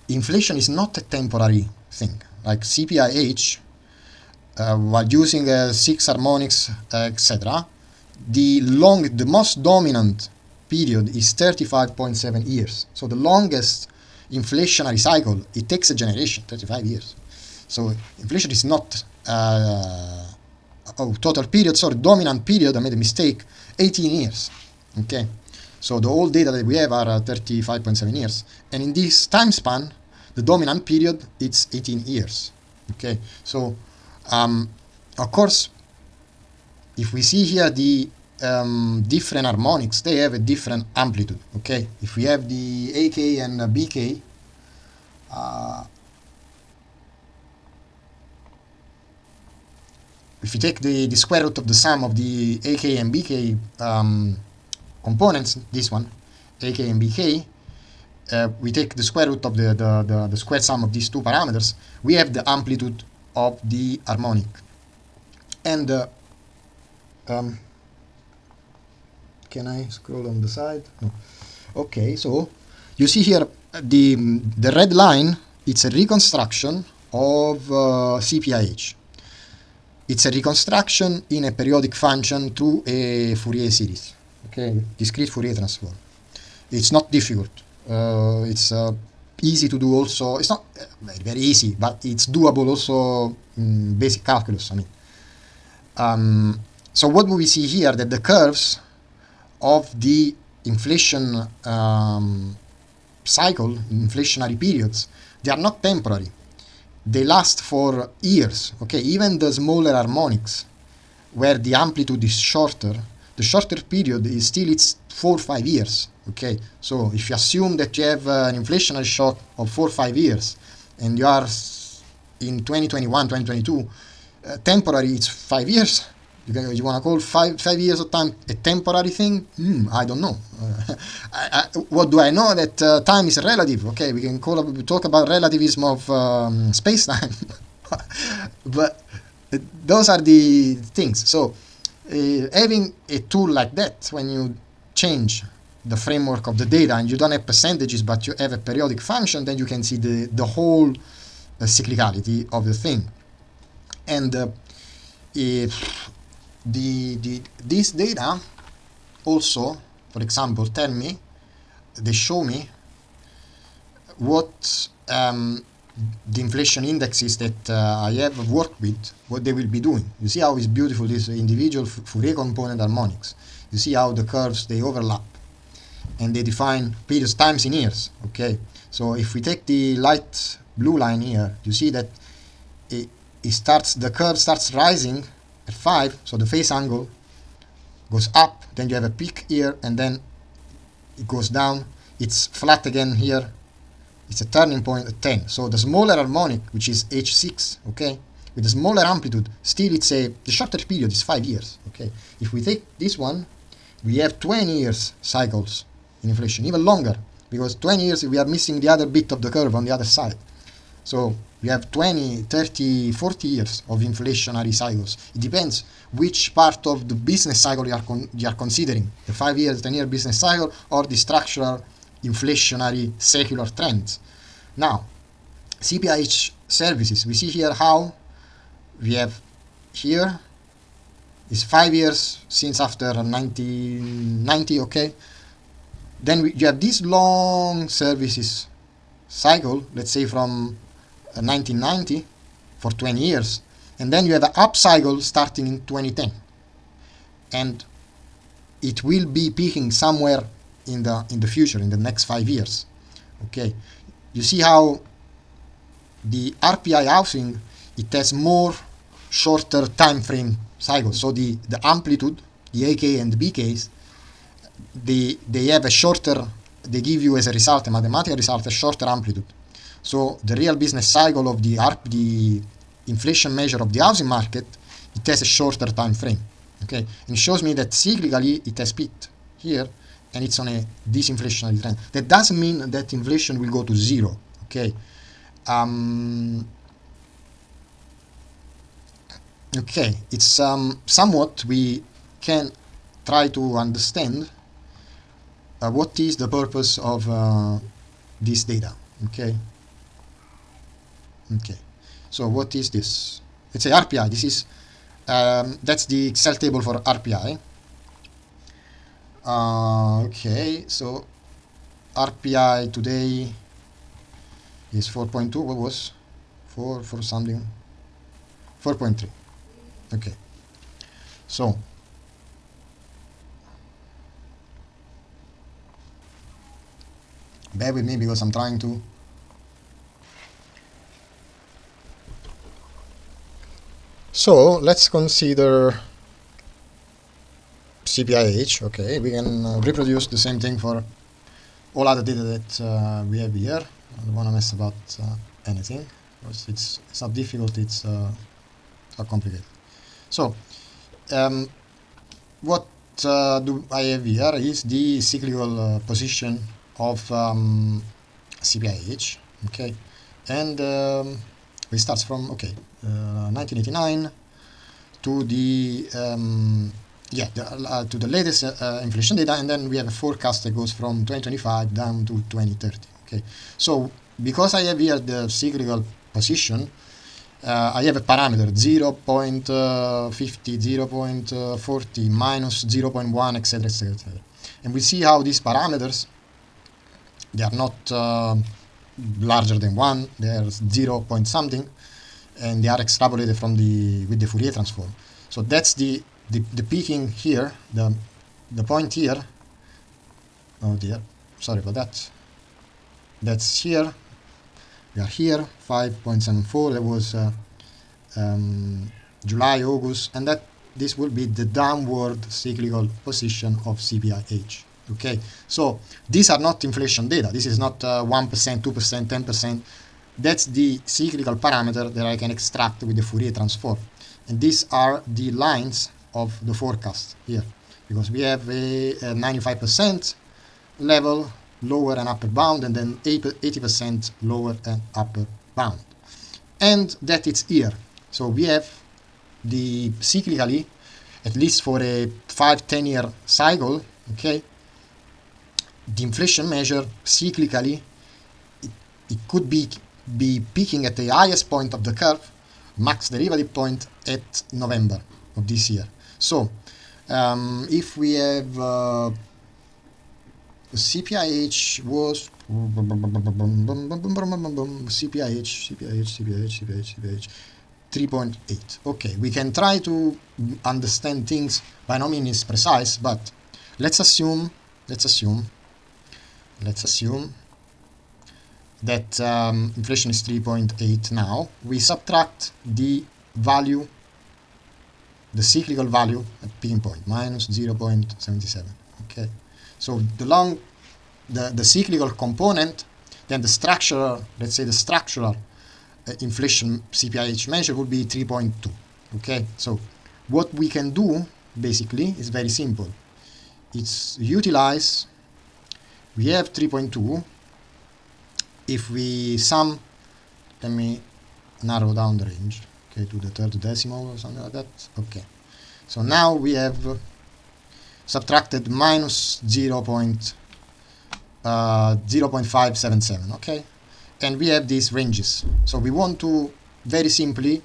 Inflation is not a temporary thing. Like CPIH, while using 6 harmonics, etc., the most dominant period is 35.7 years. So the longest inflationary cycle, it takes a generation, 35 years. So inflation is not total period, sorry, dominant period, I made a mistake, 18 years. Okay, so the old data that we have are 35.7 years, and in this time span, the dominant period, it's 18 years. Okay, so of course, if we see here the different harmonics, they have a different amplitude. Okay, if we have the AK and BK, if you take the square root of the sum of the AK and BK components, this one, AK and BK, we take the square root of the square sum of these two parameters, we have the amplitude of the harmonic. And can I scroll on the side? No. Okay, so you see here the red line, it's a reconstruction of CPIH. It's a reconstruction in a periodic function through a Fourier series, okay, discrete Fourier transform. It's not difficult. It's easy to do also. It's not very easy, but it's doable also in basic calculus, I mean. So what do we see here? That the curves of the inflation cycle, inflationary periods, they are not temporary. They last for years. Okay, even the smaller harmonics, where the amplitude is shorter, the shorter period is still it's 4 or 5 years. Okay, so if you assume that you have an inflationary shock of 4 or 5 years, and you are in 2021, 2022, temporary, it's 5 years. You want to call 5 years of time a temporary thing? I don't know. What do I know? That time is relative. Okay, we can talk about relativism of space-time. But those are the things. So having a tool like that, when you change the framework of the data and you don't have percentages but you have a periodic function, then you can see the whole cyclicality of the thing. And this data also, for example, they show me what the inflation indexes that I have worked with, what they will be doing. You see how it's beautiful, this individual Fourier component harmonics. You see how the curves, they overlap and they define periods, times in years. Okay, so if we take the light blue line here, you see that the curve starts rising at 5, so the phase angle goes up, then you have a peak here, and then it goes down, it's flat again here, it's a turning point at 10. So the smaller harmonic, which is H6, okay, with a smaller amplitude, still the shorter period is 5 years, okay. If we take this one, we have 20 years cycles in inflation, even longer, because 20 years we are missing the other bit of the curve on the other side. So we have 20, 30, 40 years of inflationary cycles. It depends which part of the business cycle you are considering, the 5 years, 10-year business cycle, or the structural inflationary secular trends. Now, CPIH services, we see here how we have here is 5 years since after 1990, okay? Then you have this long services cycle, let's say from 1990 for 20 years, and then you have an up cycle starting in 2010, and it will be peaking somewhere in the future, in the next 5 years. Okay, you see how the RPI housing, it has more shorter time frame cycles, so the amplitude, the AK and the BKs, they have a shorter, they give you as a result, a mathematical result, a shorter amplitude. So the real business cycle of the inflation measure of the housing market, it has a shorter time frame. Okay, and it shows me that cyclically it has peaked here, and it's on a disinflationary trend. That doesn't mean that inflation will go to zero. Okay. Okay, it's somewhat we can try to understand what is the purpose of this data. Okay. Okay. So what is this? It's a RPI. This is that's the Excel table for RPI. Okay, so RPI today is 4.2. What was 4 for something? 4.3. Okay. So bear with me because I'm trying to. So let's consider CPIH. Okay, we can reproduce the same thing for all other data that we have here. I don't want to mess about anything because it's not difficult, it's not complicated. So what do I have here is the cyclical position of CPIH. Okay, and we start from 1989 to the to the latest inflation data, and then we have a forecast that goes from 2025 down to 2030. Okay, so because I have here the cyclical position, I have a parameter 0.50, 0.40, minus 0.1, etc., etc., etc. And we see how these parameters, they are not larger than 1, they are 0 point something, and they are extrapolated from with the Fourier transform. So that's the peaking here, the point here. Oh dear, sorry about that. That's here. We are here, 5.74. That was July, August, and this will be the downward cyclical position of CPIH. Okay, so these are not inflation data. This is not 1%, 2%, 10%. That's the cyclical parameter that I can extract with the Fourier transform. And these are the lines of the forecast here, because we have a 95% level, lower and upper bound, and then 80% lower and upper bound. And that it's here. So we have the cyclically, at least for a 5-10 year cycle, okay, the inflation measure cyclically, it could be peaking at the highest point of the curve, max derivative point, at November of this year. So if we have CPIH was CPIH 3.8. Okay, we can try to understand things. By no means precise, but let's assume that inflation is 3.8 now. We subtract the value, the cyclical value at peaking point, minus 0.77. Okay, so the cyclical component, then the structural, let's say the structural inflation CPIH measure would be 3.2. Okay, so what we can do basically is very simple. It's utilize, we have 3.2. If we sum, let me narrow down the range, okay, to the third decimal or something like that. Okay, so now we have subtracted minus 0.577, okay, and we have these ranges. So we want to very simply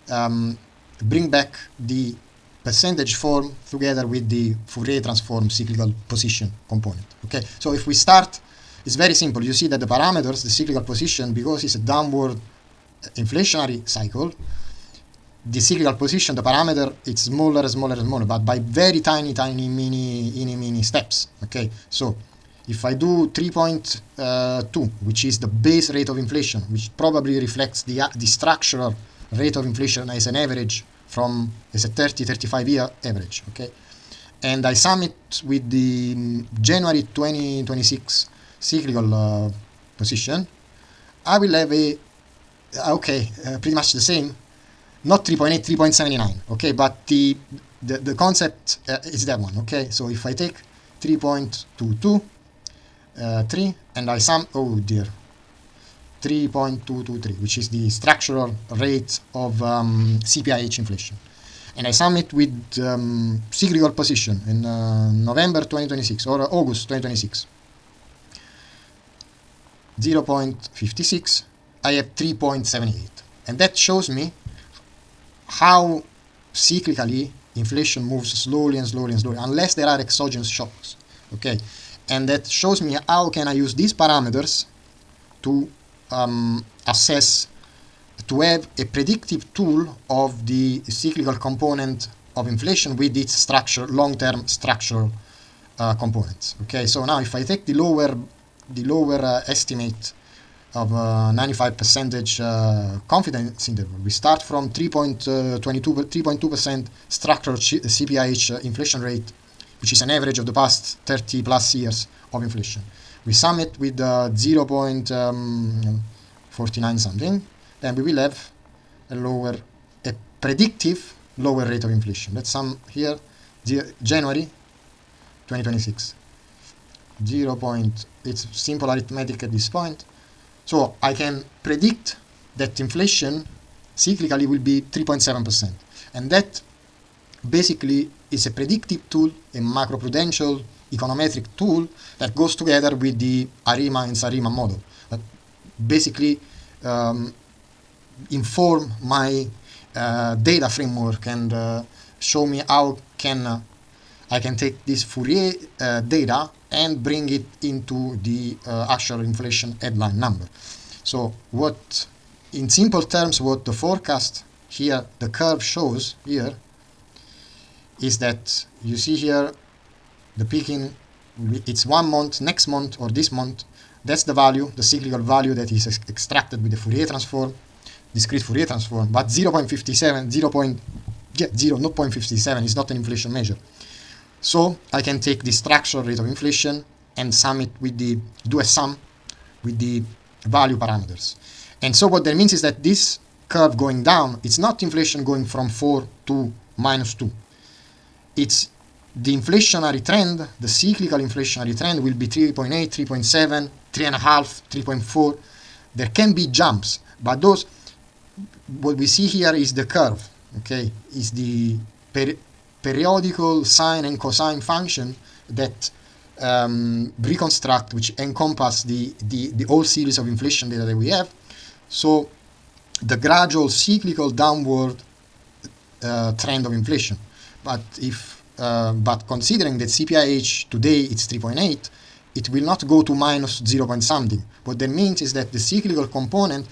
bring back the percentage form together with the Fourier transform cyclical position component. Okay, so if we start, it's very simple. You see that the parameters, the cyclical position, because it's a downward inflationary cycle, the cyclical position, the parameter, it's smaller and smaller and smaller, but by very tiny mini steps. Okay, so if I do 3.2, which is the base rate of inflation, which probably reflects the structural rate of inflation as an average as a 30-35 year average, okay, and I sum it with the January 2026 cyclical position, I will have a pretty much the same, not 3.8, 3.79, okay, but the concept is that one, okay. So if I take 3.22, 3, and I sum, 3.223, which is the structural rate of CPIH inflation, and I sum it with cyclical position in November 2026 or August 2026, 0.56, I have 3.78, and that shows me how cyclically inflation moves slowly and slowly and slowly, unless there are exogenous shocks, okay. And that shows me how can I use these parameters to assess, to have a predictive tool of the cyclical component of inflation with its structure, long-term structural components, okay. So now if I take the lower estimate of 95% confidence interval, we start from 3.2% structural CPIH inflation rate, which is an average of the past 30 plus years of inflation. We sum it with 0.49 something, then we will have a predictive lower rate of inflation. Let's sum here January 2026. It's simple arithmetic at this point. So I can predict that inflation cyclically will be 3.7%. And that basically is a predictive tool, a macroprudential econometric tool that goes together with the ARIMA and SARIMA model. That basically inform my data framework and show me how I can take this Fourier data and bring it into the actual inflation headline number. So what, in simple terms, what the forecast here, the curve shows here, is that you see here the peaking, it's 1 month, next month, or this month. That's the value, the cyclical value that is extracted with the Fourier transform, discrete Fourier transform, but 0.57, 0.57 is not an inflation measure. So I can take the structural rate of inflation and sum it with do a sum with the value parameters. And so what that means is that this curve going down, it's not inflation going from 4 to -2. It's the inflationary trend, the cyclical inflationary trend will be 3.8, 3.7, 3.5, 3.4. There can be jumps, but what we see here is the curve, okay, is the periodical sine and cosine function that reconstruct, which encompass the whole series of inflation data that we have. So the gradual cyclical downward trend of inflation. But considering that CPIH today it's 3.8, it will not go to -0 point something. What that means is that the cyclical component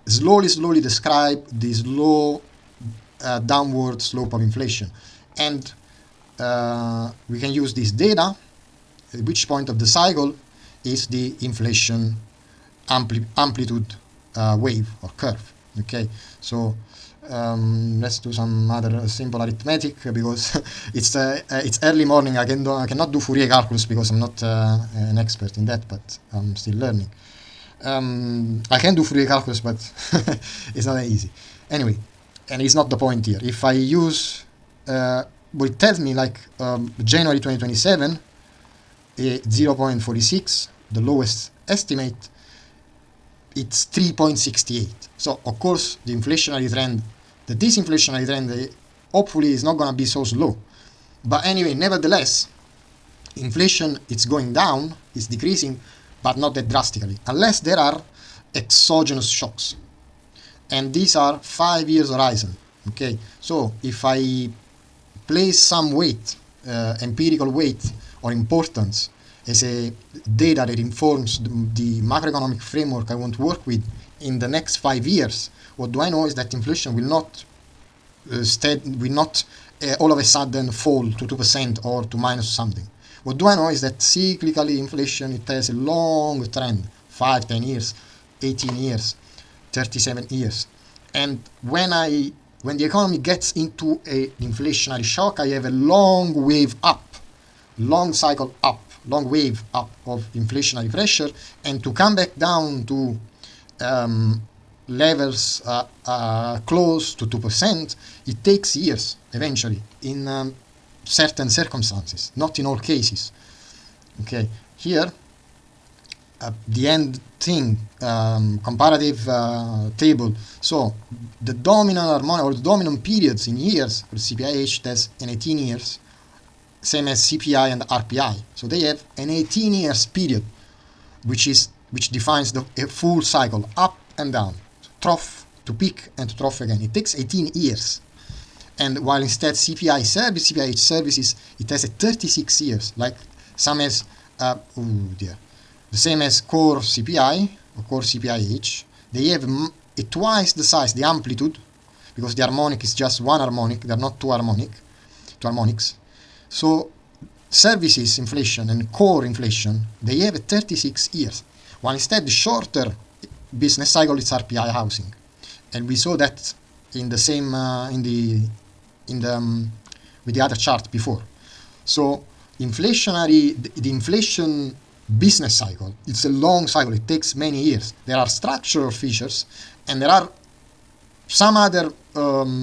slowly describe the slow downward slope of inflation. And we can use this data, at which point of the cycle is the inflation amplitude wave or curve. Okay, so let's do some other simple arithmetic because it's early morning. I cannot do Fourier calculus because I'm not an expert in that, but I'm still learning. I can do Fourier calculus, but it's not that easy. Anyway, and it's not the point here. If I use what it tells me, like January 2027, 0.46, the lowest estimate, it's 3.68. So of course the inflationary trend, the disinflationary trend, hopefully is not going to be so slow. But anyway, nevertheless, inflation it's going down, it's decreasing, but not that drastically, unless there are exogenous shocks. And these are 5 years horizon. Okay, so if I place some weight, empirical weight or importance as a data that informs the macroeconomic framework I want to work with in the next 5 years, what do I know is that inflation will not all of a sudden fall to 2% or to minus something. What do I know is that cyclically inflation, it has a long trend, 5, 10 years, 18 years, 37 years. And when when the economy gets into an inflationary shock, I have a long wave up, long cycle up, long wave up of inflationary pressure, and to come back down to levels close to 2%, it takes years eventually in certain circumstances, not in all cases. Okay, here the end thing, comparative table. So the dominant harmonic or the dominant periods in years for CPIH, that's in 18 years, same as CPI and RPI. So they have an 18 years period, which defines a full cycle, up and down, trough to peak and to trough again. It takes 18 years. And while instead CPIH services, it has a 36 years, like some as, the same as core CPI or core CPIH. They have twice the size, the amplitude, because the harmonic is just one harmonic, they're not two harmonics. So services inflation and core inflation, they have a 36 years, while instead the shorter business cycle is RPI housing. And we saw that in the same with the other chart before. So inflationary, the inflation business cycle, it's a long cycle, it takes many years. There are structural features and there are some other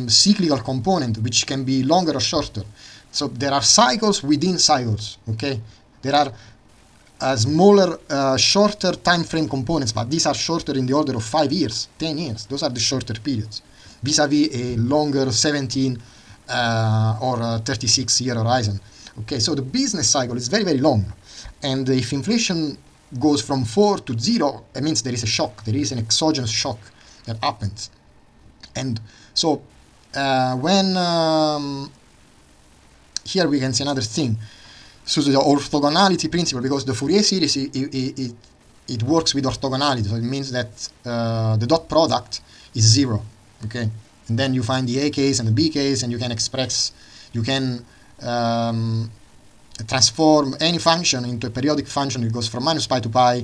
cyclical component which can be longer or shorter. So there are cycles within cycles, okay? There are smaller, shorter time frame components, but these are shorter in the order of 5 years, 10 years. Those are the shorter periods, vis-a-vis a longer 17 or 36-year horizon. Okay, so the business cycle is very, very long. And if inflation goes from 4 to 0, it means there is a shock. There is an exogenous shock that happens. And so when here we can see another thing. So the orthogonality principle, because the Fourier series, it works with orthogonality. So it means that the dot product is 0. Okay, and then you find the A case and the B case, and you can transform any function into a periodic function that goes from minus pi to pi,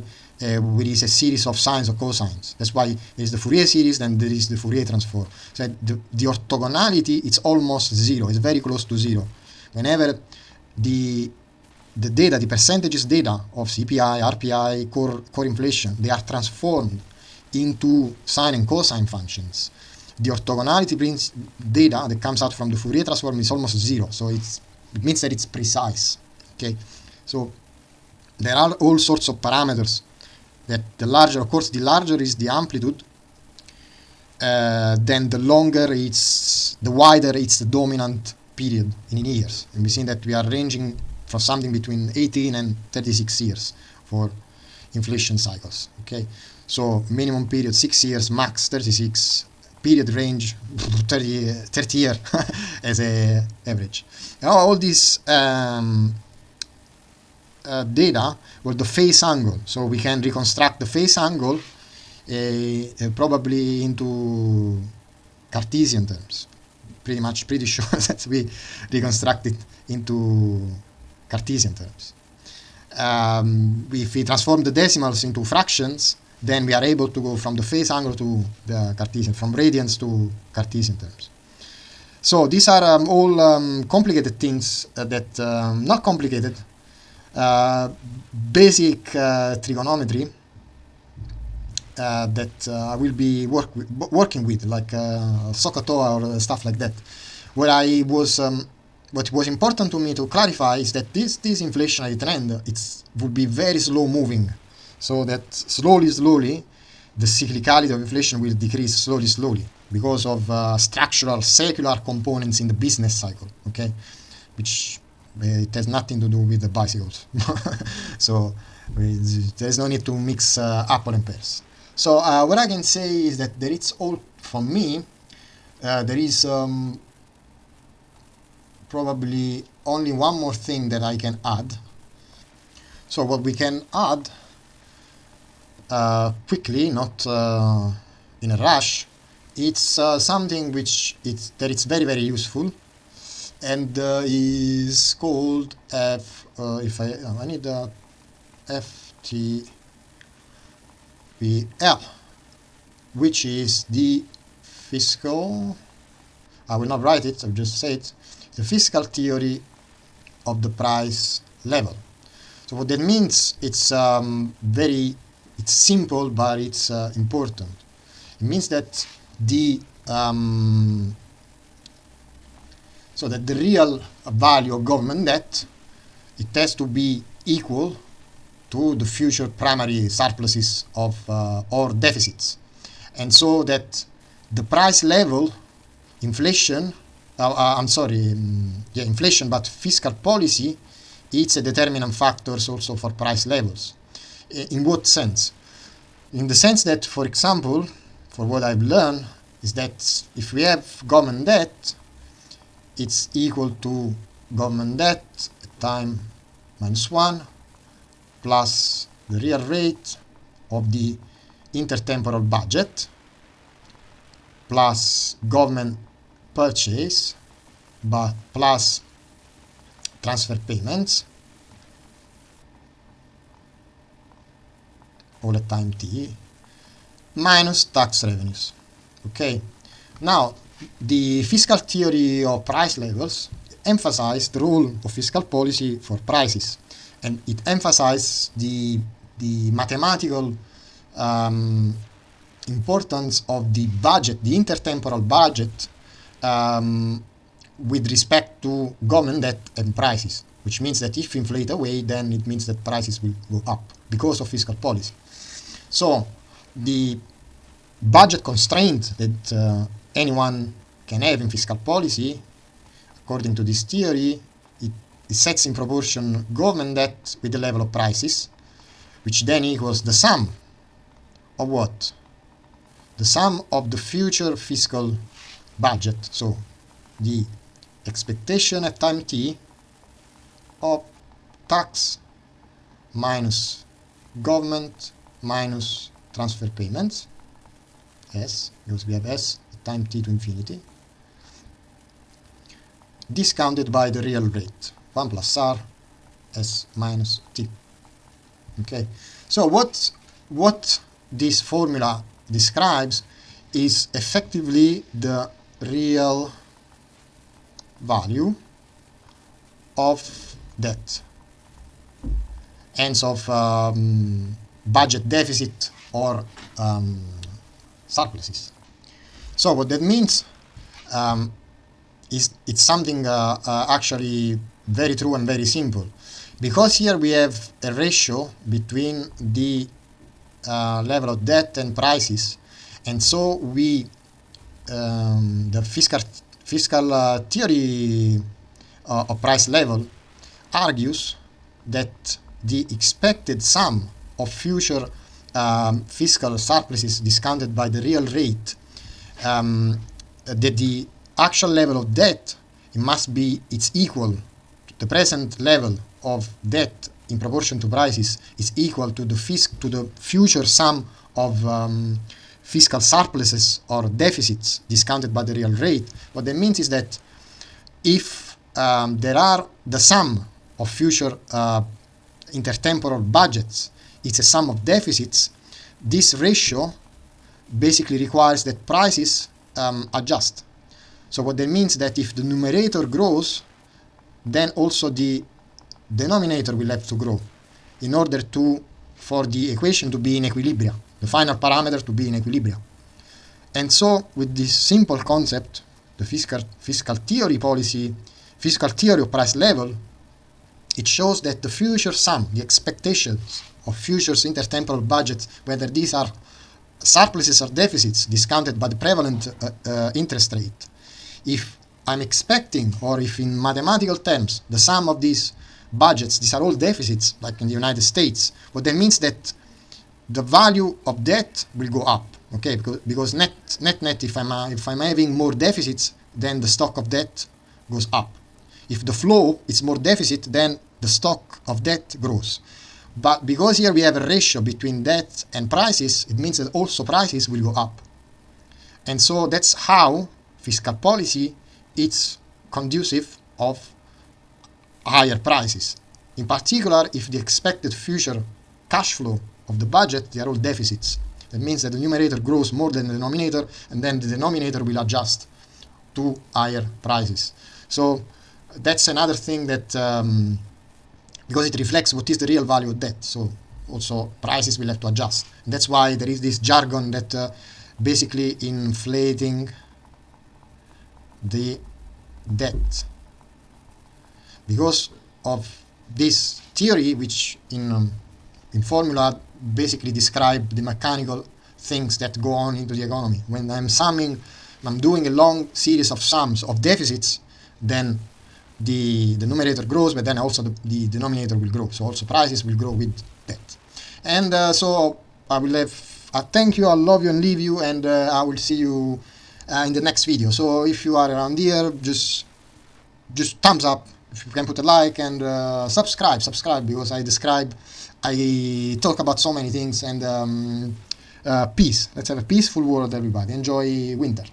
which is a series of sines or cosines. That's why there is the Fourier series, then there is the Fourier transform. So the orthogonality, it's almost 0. It's very close to 0. Whenever the data, the percentages data of CPI, RPI, core inflation, they are transformed into sine and cosine functions, the orthogonality data that comes out from the Fourier transform is almost 0. So it means that it's precise. Okay, so there are all sorts of parameters that the larger, of course, the larger is the amplitude, then the wider it's the dominant period in years. And we've seen that we are ranging from something between 18 and 36 years for inflation cycles. Okay, so minimum period 6 years, max 36. Period range 30 year as a average. Now all these data were the phase angle, so we can reconstruct the phase angle probably into Cartesian terms. Pretty sure that we reconstruct it into Cartesian terms. If we transform the decimals into fractions, then we are able to go from the phase angle to the Cartesian, from radians to Cartesian terms. So these are all complicated things that, not complicated, basic trigonometry that I will be working with, like SOHCAHTOA or stuff like that. What was important to me to clarify is that this inflationary trend, would be very slow moving. So that slowly, the cyclicality of inflation will decrease slowly because of structural, secular components in the business cycle, okay? Which it has nothing to do with the bicycles. So there's no need to mix apple and pears. So what I can say is that there is all, for me, there is probably only one more thing that I can add. So what we can add quickly, not in a rush, it's something that it's very, very useful, and is called I need FTPL, which is the fiscal I will not write it, I'll just say it, the fiscal theory of the price level. So what that means, it's it's simple, but it's important. It means that the real value of government debt, it has to be equal to the future primary surpluses of or deficits, and so that the price level, inflation, inflation, but fiscal policy, it's a determinant factor also for price levels. In what sense? In the sense that, for example, for what I've learned, is that if we have government debt, it's equal to government debt at time minus 1 plus the real rate of the intertemporal budget plus government purchase but plus transfer payments all at time t minus tax revenues. Okay, now the fiscal theory of price levels emphasizes the role of fiscal policy for prices, and it emphasizes the mathematical importance of the budget, the intertemporal budget, with respect to government debt and prices, which means that if inflate away, then it means that prices will go up because of fiscal policy. So the budget constraint that anyone can have in fiscal policy, according to this theory, it sets in proportion government debt with the level of prices, which then equals the sum of what? The sum of the future fiscal budget, so the expectation at time t of tax minus government minus transfer payments, S, because we have S at time t to infinity, discounted by the real rate, 1 plus R, S minus T. Okay, so what this formula describes is effectively the real value of debt, hence of budget deficit or surpluses. So what that means is it's something actually very true and very simple, because here we have a ratio between the level of debt and prices, and so we the fiscal theory of price level argues that the expected sum of future fiscal surpluses discounted by the real rate, that the actual level of debt, it's equal to the present level of debt in proportion to prices is equal to the future sum of fiscal surpluses or deficits discounted by the real rate. What that means is that if there are the sum of future intertemporal budgets, it's a sum of deficits, this ratio basically requires that prices adjust. So what that means that if the numerator grows, then also the denominator will have to grow in order for the equation to be in equilibrium, the final parameter to be in equilibrium. And so with this simple concept, the fiscal theory of price level, it shows that the future sum, the expectations of futures intertemporal budgets, whether these are surpluses or deficits discounted by the prevalent interest rate, if I'm expecting, or if in mathematical terms, the sum of these budgets, these are all deficits, like in the United States, what that means that the value of debt will go up, okay? Because net, if I'm having more deficits, then the stock of debt goes up. If the flow is more deficit, then the stock of debt grows. But because here we have a ratio between debt and prices, it means that also prices will go up. And so that's how fiscal policy is conducive of higher prices. In particular, if the expected future cash flow of the budget, they are all deficits. That means that the numerator grows more than the denominator, and then the denominator will adjust to higher prices. So that's another thing that, because it reflects what is the real value of debt, so also prices will have to adjust. And that's why there is this jargon that basically inflating the debt. Because of this theory, which in formula basically describe the mechanical things that go on into the economy. When I'm doing a long series of sums of deficits, then the numerator grows, but then also the denominator will grow. So also prices will grow with that. And so I will have thank you, I love you and leave you, and I will see you in the next video. So if you are around here, just thumbs up, if you can put a like, and subscribe, because I talk about so many things, and peace. Let's have a peaceful world, everybody. Enjoy winter.